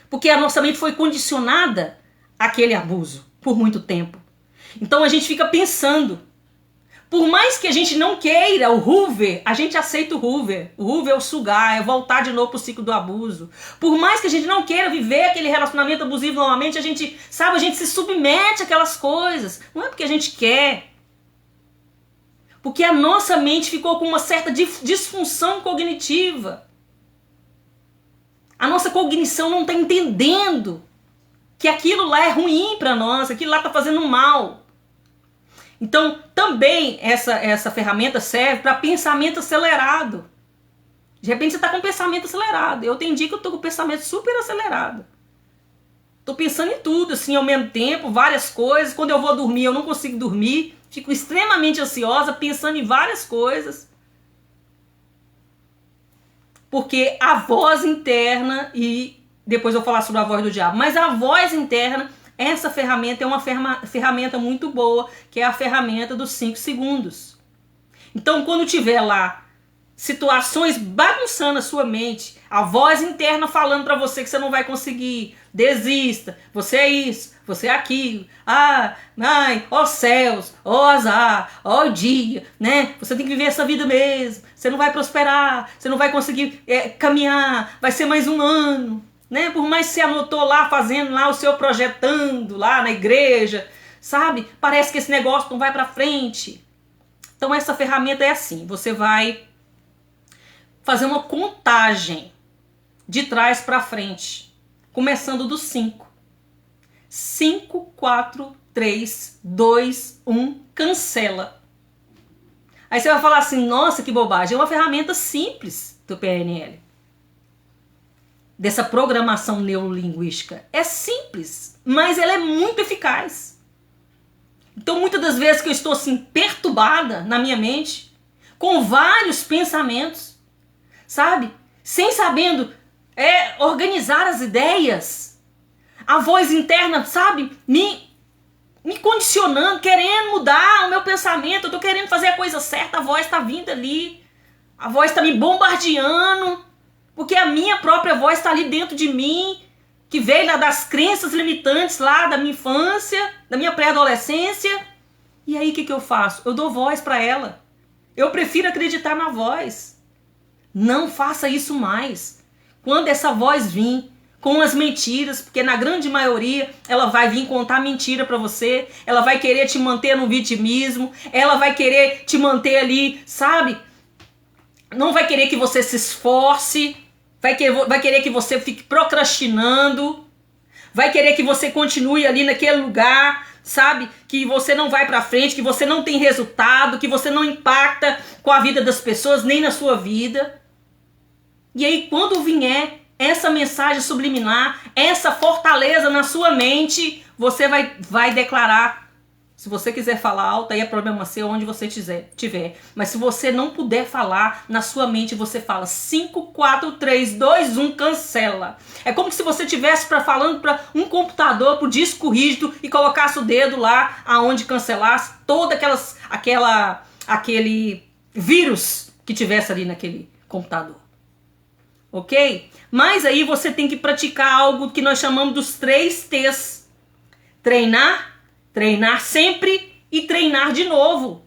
Porque a nossa mente foi condicionada àquele abuso por muito tempo. Então a gente fica pensando. Por mais que a gente não queira o Hoover, a gente aceita o Hoover. O Hoover é o sugar, é voltar de novo pro ciclo do abuso. Por mais que a gente não queira viver aquele relacionamento abusivo novamente, a gente se submete àquelas coisas. Não é porque a gente quer. Porque a nossa mente ficou com uma certa disfunção cognitiva. A nossa cognição não está entendendo que aquilo lá é ruim para nós, aquilo lá está fazendo mal. Então, também essa ferramenta serve para pensamento acelerado. De repente você está com um pensamento acelerado. Eu tenho dia que eu estou com o pensamento super acelerado. Estou pensando em tudo, assim, ao mesmo tempo, várias coisas. Quando eu vou dormir, eu não consigo dormir. Fico extremamente ansiosa, pensando em várias coisas. Porque a voz interna, e depois eu vou falar sobre a voz do diabo, mas a voz interna, essa ferramenta é uma ferramenta muito boa, que é a ferramenta dos 5 segundos. Então, quando tiver lá situações bagunçando a sua mente, a voz interna falando para você que você não vai conseguir, desista, você é isso, você é aquilo, ó céus, ó azar, ó dia, né? Você tem que viver essa vida mesmo, você não vai prosperar, você não vai conseguir caminhar, vai ser mais um ano. Né? Por mais que você anotou lá, fazendo lá o seu projetando lá na igreja, sabe? Parece que esse negócio não vai para frente. Então essa ferramenta é assim, você vai fazer uma contagem de trás para frente, começando do 5. 5, 4, 3, 2, 1, cancela. Aí você vai falar assim, nossa, que bobagem, é uma ferramenta simples do PNL. Dessa programação neurolinguística. É simples, mas ela é muito eficaz. Então, muitas das vezes que eu estou assim, perturbada na minha mente, com vários pensamentos, sabe? Sem sabendo organizar as ideias, a voz interna, sabe? Me condicionando, querendo mudar o meu pensamento, eu estou querendo fazer a coisa certa, a voz está vindo ali, a voz está me bombardeando, porque a minha própria voz está ali dentro de mim, que veio lá das crenças limitantes lá da minha infância, da minha pré-adolescência. E aí o que eu faço? Eu dou voz para ela. Eu prefiro acreditar na voz. Não faça isso mais. Quando essa voz vir com as mentiras, porque na grande maioria ela vai vir contar mentira para você, ela vai querer te manter no vitimismo, ela vai querer te manter ali, sabe? Não vai querer que você se esforce, vai querer que você fique procrastinando, vai querer que você continue ali naquele lugar, sabe? Que você não vai pra frente, que você não tem resultado, que você não impacta com a vida das pessoas, nem na sua vida. E aí, quando vier essa mensagem subliminar, essa fortaleza na sua mente, você vai declarar Se você quiser falar alto, aí é problema seu onde você tiver. Mas se você não puder falar, na sua mente você fala 5, 4, 3, 2, 1, cancela. É como se você estivesse falando para um computador, para o disco rígido, e colocasse o dedo lá aonde cancelasse todo aquele vírus que tivesse ali naquele computador. Ok? Mas aí você tem que praticar algo que nós chamamos dos 3 T's. Treinar, treinar sempre e treinar de novo.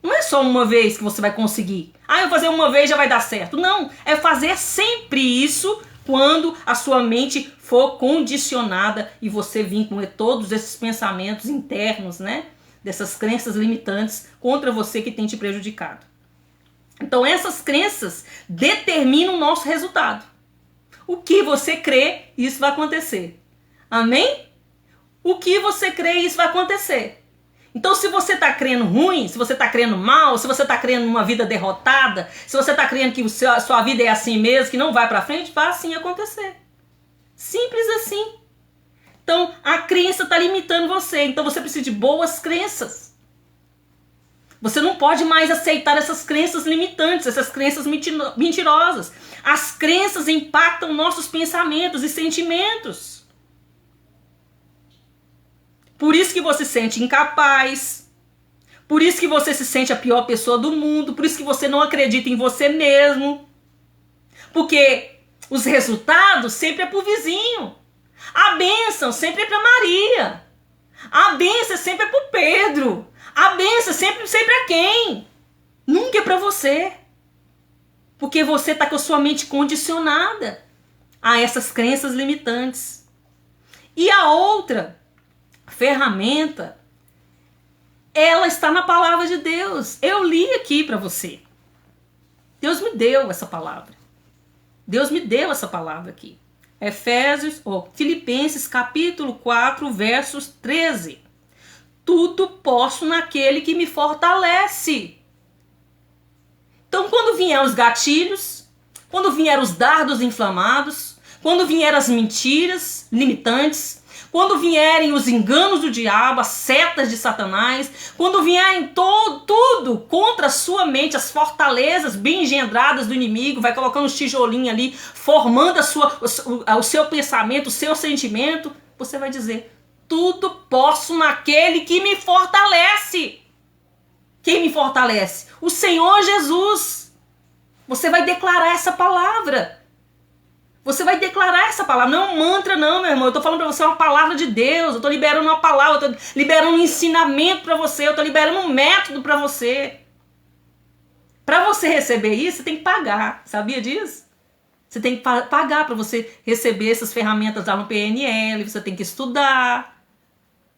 Não é só uma vez que você vai conseguir. Eu vou fazer uma vez já vai dar certo. Não, é fazer sempre isso quando a sua mente for condicionada e você vir com todos esses pensamentos internos, né? Dessas crenças limitantes contra você que tem te prejudicado. Então essas crenças determinam o nosso resultado. O que você crê, isso vai acontecer. Amém? O que você crê, isso vai acontecer. Então se você está crendo ruim, se você está crendo mal, se você está crendo numa vida derrotada, se você está crendo que a sua vida é assim mesmo, que não vai para frente, vai assim acontecer. Simples assim. Então a crença está limitando você. Então você precisa de boas crenças. Você não pode mais aceitar essas crenças limitantes, essas crenças mentirosas. As crenças impactam nossos pensamentos e sentimentos. Por isso que você se sente incapaz. Por isso que você se sente a pior pessoa do mundo. Por isso que você não acredita em você mesmo. Porque os resultados sempre é pro vizinho. A bênção sempre é para Maria. A bênção sempre é pro Pedro. A bênção sempre é quem? Nunca é para você. Porque você está com a sua mente condicionada a essas crenças limitantes. E a outra ferramenta, ela está na palavra de Deus. Eu li aqui para você. Deus me deu essa palavra. Deus me deu essa palavra aqui. Filipenses capítulo 4, versos 13. Tudo posso naquele que me fortalece. Então, quando vier os gatilhos, quando vier os dardos inflamados, quando vier as mentiras limitantes, quando vierem os enganos do diabo, as setas de Satanás, quando vierem tudo contra a sua mente, as fortalezas bem engendradas do inimigo, vai colocando os tijolinhos ali, formando o seu pensamento, o seu sentimento, você vai dizer: tudo posso naquele que me fortalece. Quem me fortalece? O Senhor Jesus. Você vai declarar essa palavra. Você vai declarar essa palavra. Não é um mantra não, meu irmão. Eu tô falando pra você uma palavra de Deus. Eu tô liberando uma palavra. Eu tô liberando um ensinamento pra você. Eu tô liberando um método pra você. Pra você receber isso, você tem que pagar. Sabia disso? Você tem que pagar pra você receber essas ferramentas lá no PNL. Você tem que estudar.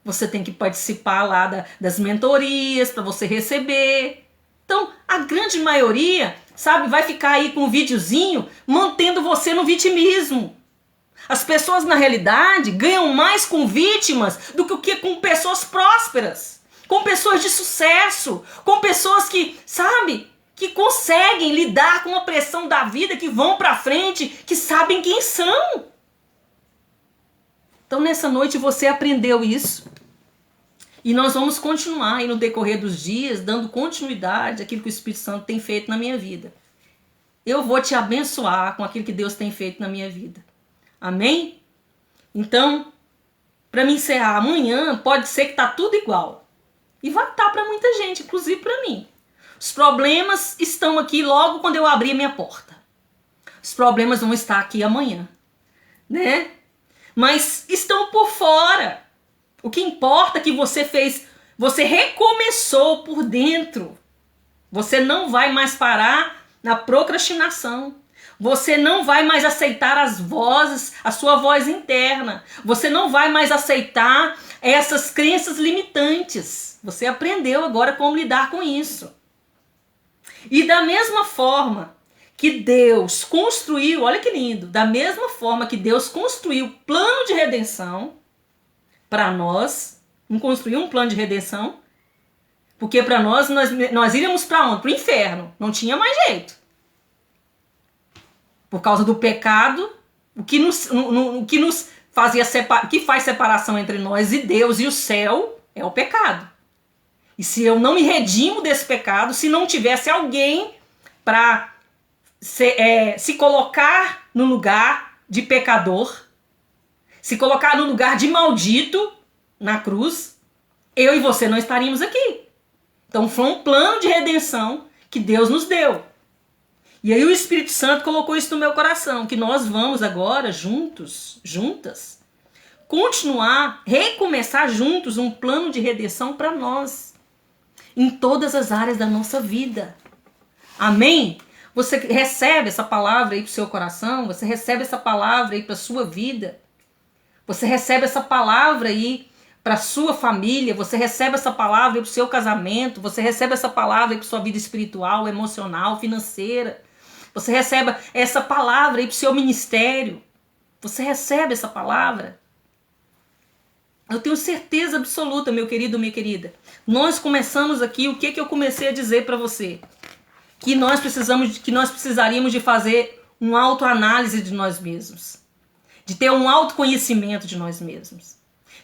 Você tem que participar lá das mentorias para você receber. Então, a grande maioria, sabe, vai ficar aí com um videozinho mantendo você no vitimismo. As pessoas, na realidade, ganham mais com vítimas do que com pessoas prósperas, com pessoas de sucesso, com pessoas que, sabe, que conseguem lidar com a pressão da vida, que vão para frente, que sabem quem são. Então, nessa noite você aprendeu isso. E nós vamos continuar aí no decorrer dos dias, dando continuidade àquilo que o Espírito Santo tem feito na minha vida. Eu vou te abençoar com aquilo que Deus tem feito na minha vida. Amém? Então, para me encerrar, amanhã pode ser que tá tudo igual. E vai estar para muita gente, inclusive para mim. Os problemas estão aqui logo quando eu abrir a minha porta. Os problemas vão estar aqui amanhã, né? Mas estão por fora. O que importa é que você fez, você recomeçou por dentro. Você não vai mais parar na procrastinação. Você não vai mais aceitar as vozes, a sua voz interna. Você não vai mais aceitar essas crenças limitantes. Você aprendeu agora como lidar com isso. E da mesma forma que Deus construiu, olha que lindo, da mesma forma que Deus construiu o plano de redenção para nós, não construiu um plano de redenção, porque para nós iríamos para onde? Para o inferno, não tinha mais jeito. Por causa do pecado, o que faz separação entre nós e Deus e o céu é o pecado. E se eu não me redimo desse pecado, se não tivesse alguém para se colocar no lugar de pecador, se colocar no lugar de maldito na cruz, eu e você não estaríamos aqui. Então foi um plano de redenção que Deus nos deu. E aí o Espírito Santo colocou isso no meu coração, que nós vamos agora juntas, recomeçar juntos um plano de redenção para nós, em todas as áreas da nossa vida. Amém? Você recebe essa palavra aí para o seu coração, você recebe essa palavra aí para a sua vida, você recebe essa palavra aí para a sua família, você recebe essa palavra aí para o seu casamento, você recebe essa palavra aí para a sua vida espiritual, emocional, financeira, você recebe essa palavra aí para o seu ministério, você recebe essa palavra. Eu tenho certeza absoluta, meu querido, minha querida. Nós começamos aqui, o que eu comecei a dizer para você? Que nós precisaríamos de fazer uma autoanálise de nós mesmos. De ter um autoconhecimento de nós mesmos.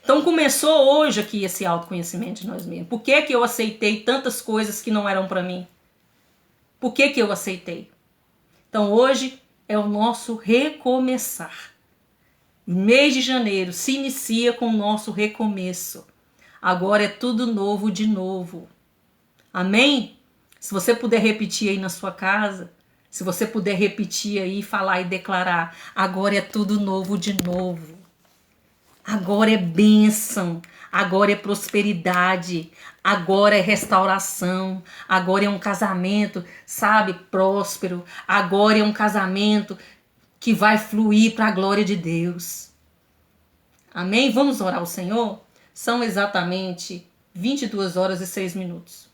Então começou hoje aqui esse autoconhecimento de nós mesmos. Por que eu aceitei tantas coisas que não eram para mim? Por que eu aceitei? Então hoje é o nosso recomeçar. O mês de janeiro se inicia com o nosso recomeço. Agora é tudo novo de novo. Amém? Se você puder repetir aí na sua casa, se você puder repetir aí, falar e declarar, agora é tudo novo de novo. Agora é bênção, agora é prosperidade, agora é restauração, agora é um casamento, sabe, próspero, agora é um casamento que vai fluir para a glória de Deus. Amém? Vamos orar ao Senhor? São exatamente 22h06.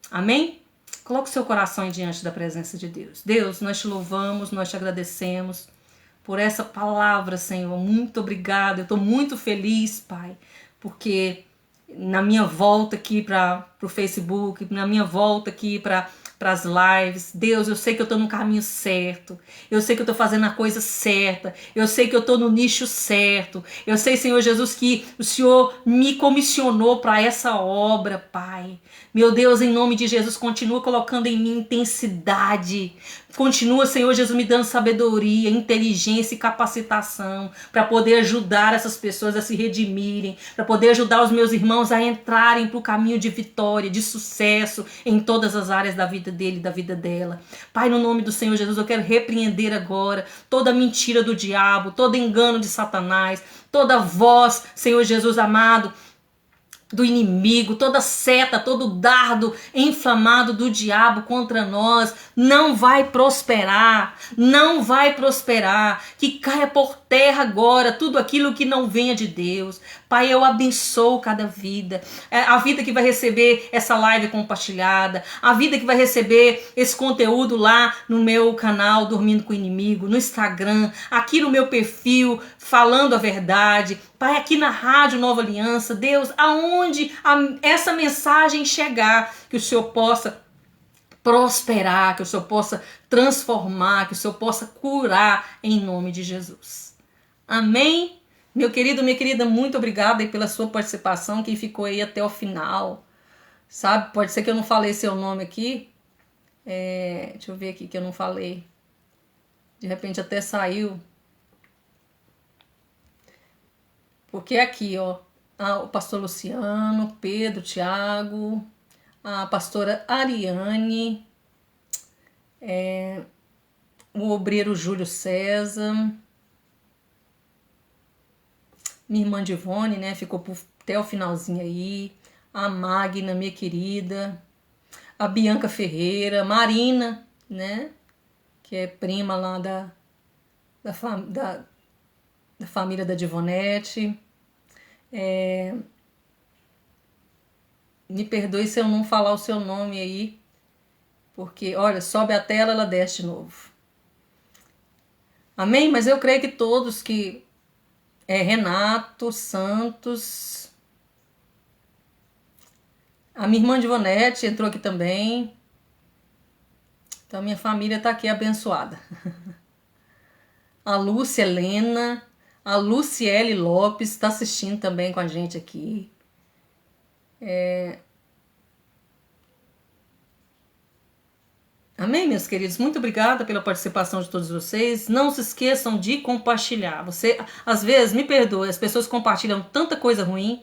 Amém? Coloque o seu coração diante da presença de Deus. Deus, nós te louvamos, nós te agradecemos por essa palavra, Senhor. Muito obrigada. Eu estou muito feliz, Pai, porque na minha volta aqui para o Facebook, na minha volta aqui para as lives, Deus, eu sei que eu estou no caminho certo, eu sei que eu estou fazendo a coisa certa, eu sei que eu estou no nicho certo, eu sei, Senhor Jesus, que o Senhor me comissionou para essa obra, Pai. Meu Deus, em nome de Jesus, continua colocando em mim intensidade, continua, Senhor Jesus, me dando sabedoria, inteligência e capacitação para poder ajudar essas pessoas a se redimirem, para poder ajudar os meus irmãos a entrarem para o caminho de vitória, de sucesso em todas as áreas da vida dele, da vida dela. Pai, no nome do Senhor Jesus, eu quero repreender agora toda mentira do diabo, todo engano de Satanás, toda voz, Senhor Jesus amado, do inimigo, toda seta, todo dardo inflamado do diabo contra nós, não vai prosperar, não vai prosperar, que caia por terra agora tudo aquilo que não venha de Deus. Pai, eu abençoo cada vida, a vida que vai receber essa live compartilhada, a vida que vai receber esse conteúdo lá no meu canal Dormindo com o Inimigo, no Instagram, aqui no meu perfil Falando a Verdade, Pai, aqui na Rádio Nova Aliança. Deus, aonde essa mensagem chegar, que o Senhor possa prosperar, que o Senhor possa transformar, que o Senhor possa curar em nome de Jesus. Amém? Meu querido, minha querida, muito obrigada aí pela sua participação, quem ficou aí até o final. Sabe, pode ser que eu não falei seu nome aqui. Deixa eu ver aqui que eu não falei. De repente até saiu. Porque aqui, ó, o pastor Luciano, Pedro, Tiago, a pastora Ariane, o obreiro Júlio César, minha irmã Divone, né, ficou até o finalzinho aí, a Magna, minha querida, a Bianca Ferreira, Marina, né, que é prima lá da família da Divonete. Me perdoe se eu não falar o seu nome aí, porque, olha, sobe a tela, ela desce de novo. Amém? Mas eu creio que todos que... Renato Santos, a minha irmã Divonete entrou aqui também. Então, minha família está aqui abençoada. A Lúcia Helena, a Luciele Lopes está assistindo também com a gente aqui. Amém, meus queridos? Muito obrigada pela participação de todos vocês. Não se esqueçam de compartilhar. Você, às vezes, me perdoe, as pessoas compartilham tanta coisa ruim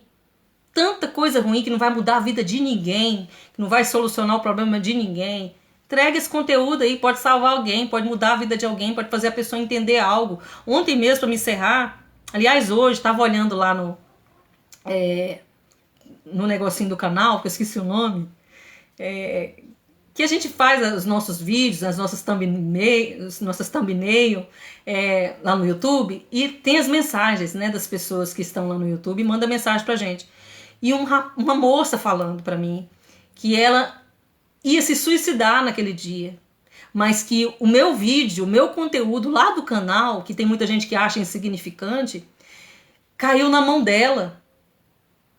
que não vai mudar a vida de ninguém, que não vai solucionar o problema de ninguém. Entregue esse conteúdo aí, pode salvar alguém, pode mudar a vida de alguém, pode fazer a pessoa entender algo. Ontem mesmo, para me encerrar, aliás, hoje, estava olhando lá no negocinho do canal, que eu esqueci o nome, que a gente faz os nossos vídeos, as nossas thumbnail lá no YouTube, e tem as mensagens, né, das pessoas que estão lá no YouTube e manda mensagem pra gente. E uma moça falando pra mim que ela ia se suicidar naquele dia, mas que o meu vídeo, o meu conteúdo lá do canal, que tem muita gente que acha insignificante, caiu na mão dela.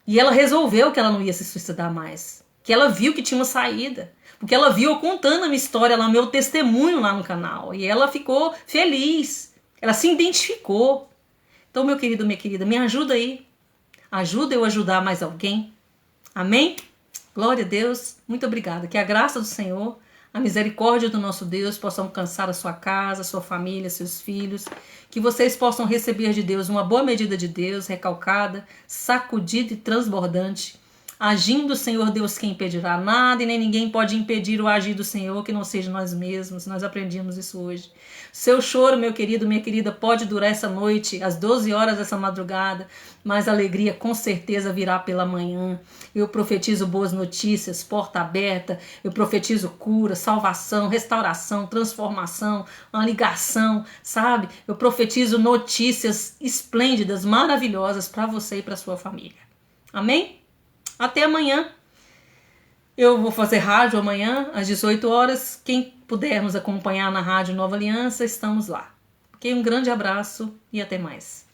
E ela resolveu que ela não ia se suicidar mais. Que ela viu que tinha uma saída. Porque ela viu eu contando a minha história lá, meu testemunho lá no canal. E ela ficou feliz. Ela se identificou. Então, meu querido, minha querida, me ajuda aí. Ajuda eu a ajudar mais alguém. Amém? Glória a Deus. Muito obrigada. Que a graça do Senhor, a misericórdia do nosso Deus possam alcançar a sua casa, a sua família, seus filhos. Que vocês possam receber de Deus uma boa medida de Deus, recalcada, sacudida e transbordante. Agindo o Senhor Deus, quem impedirá nada, e nem ninguém pode impedir o agir do Senhor, que não seja nós mesmos. Nós aprendemos isso hoje. Seu choro, meu querido, minha querida, pode durar essa noite, às 12 horas dessa madrugada, mas a alegria com certeza virá pela manhã. Eu profetizo boas notícias, porta aberta, eu profetizo cura, salvação, restauração, transformação, uma ligação, sabe? Eu profetizo notícias esplêndidas, maravilhosas para você e para sua família. Amém? Até amanhã. Eu vou fazer rádio amanhã, às 18 horas. Quem puder nos acompanhar na Rádio Nova Aliança, estamos lá. Ok? Um grande abraço e até mais.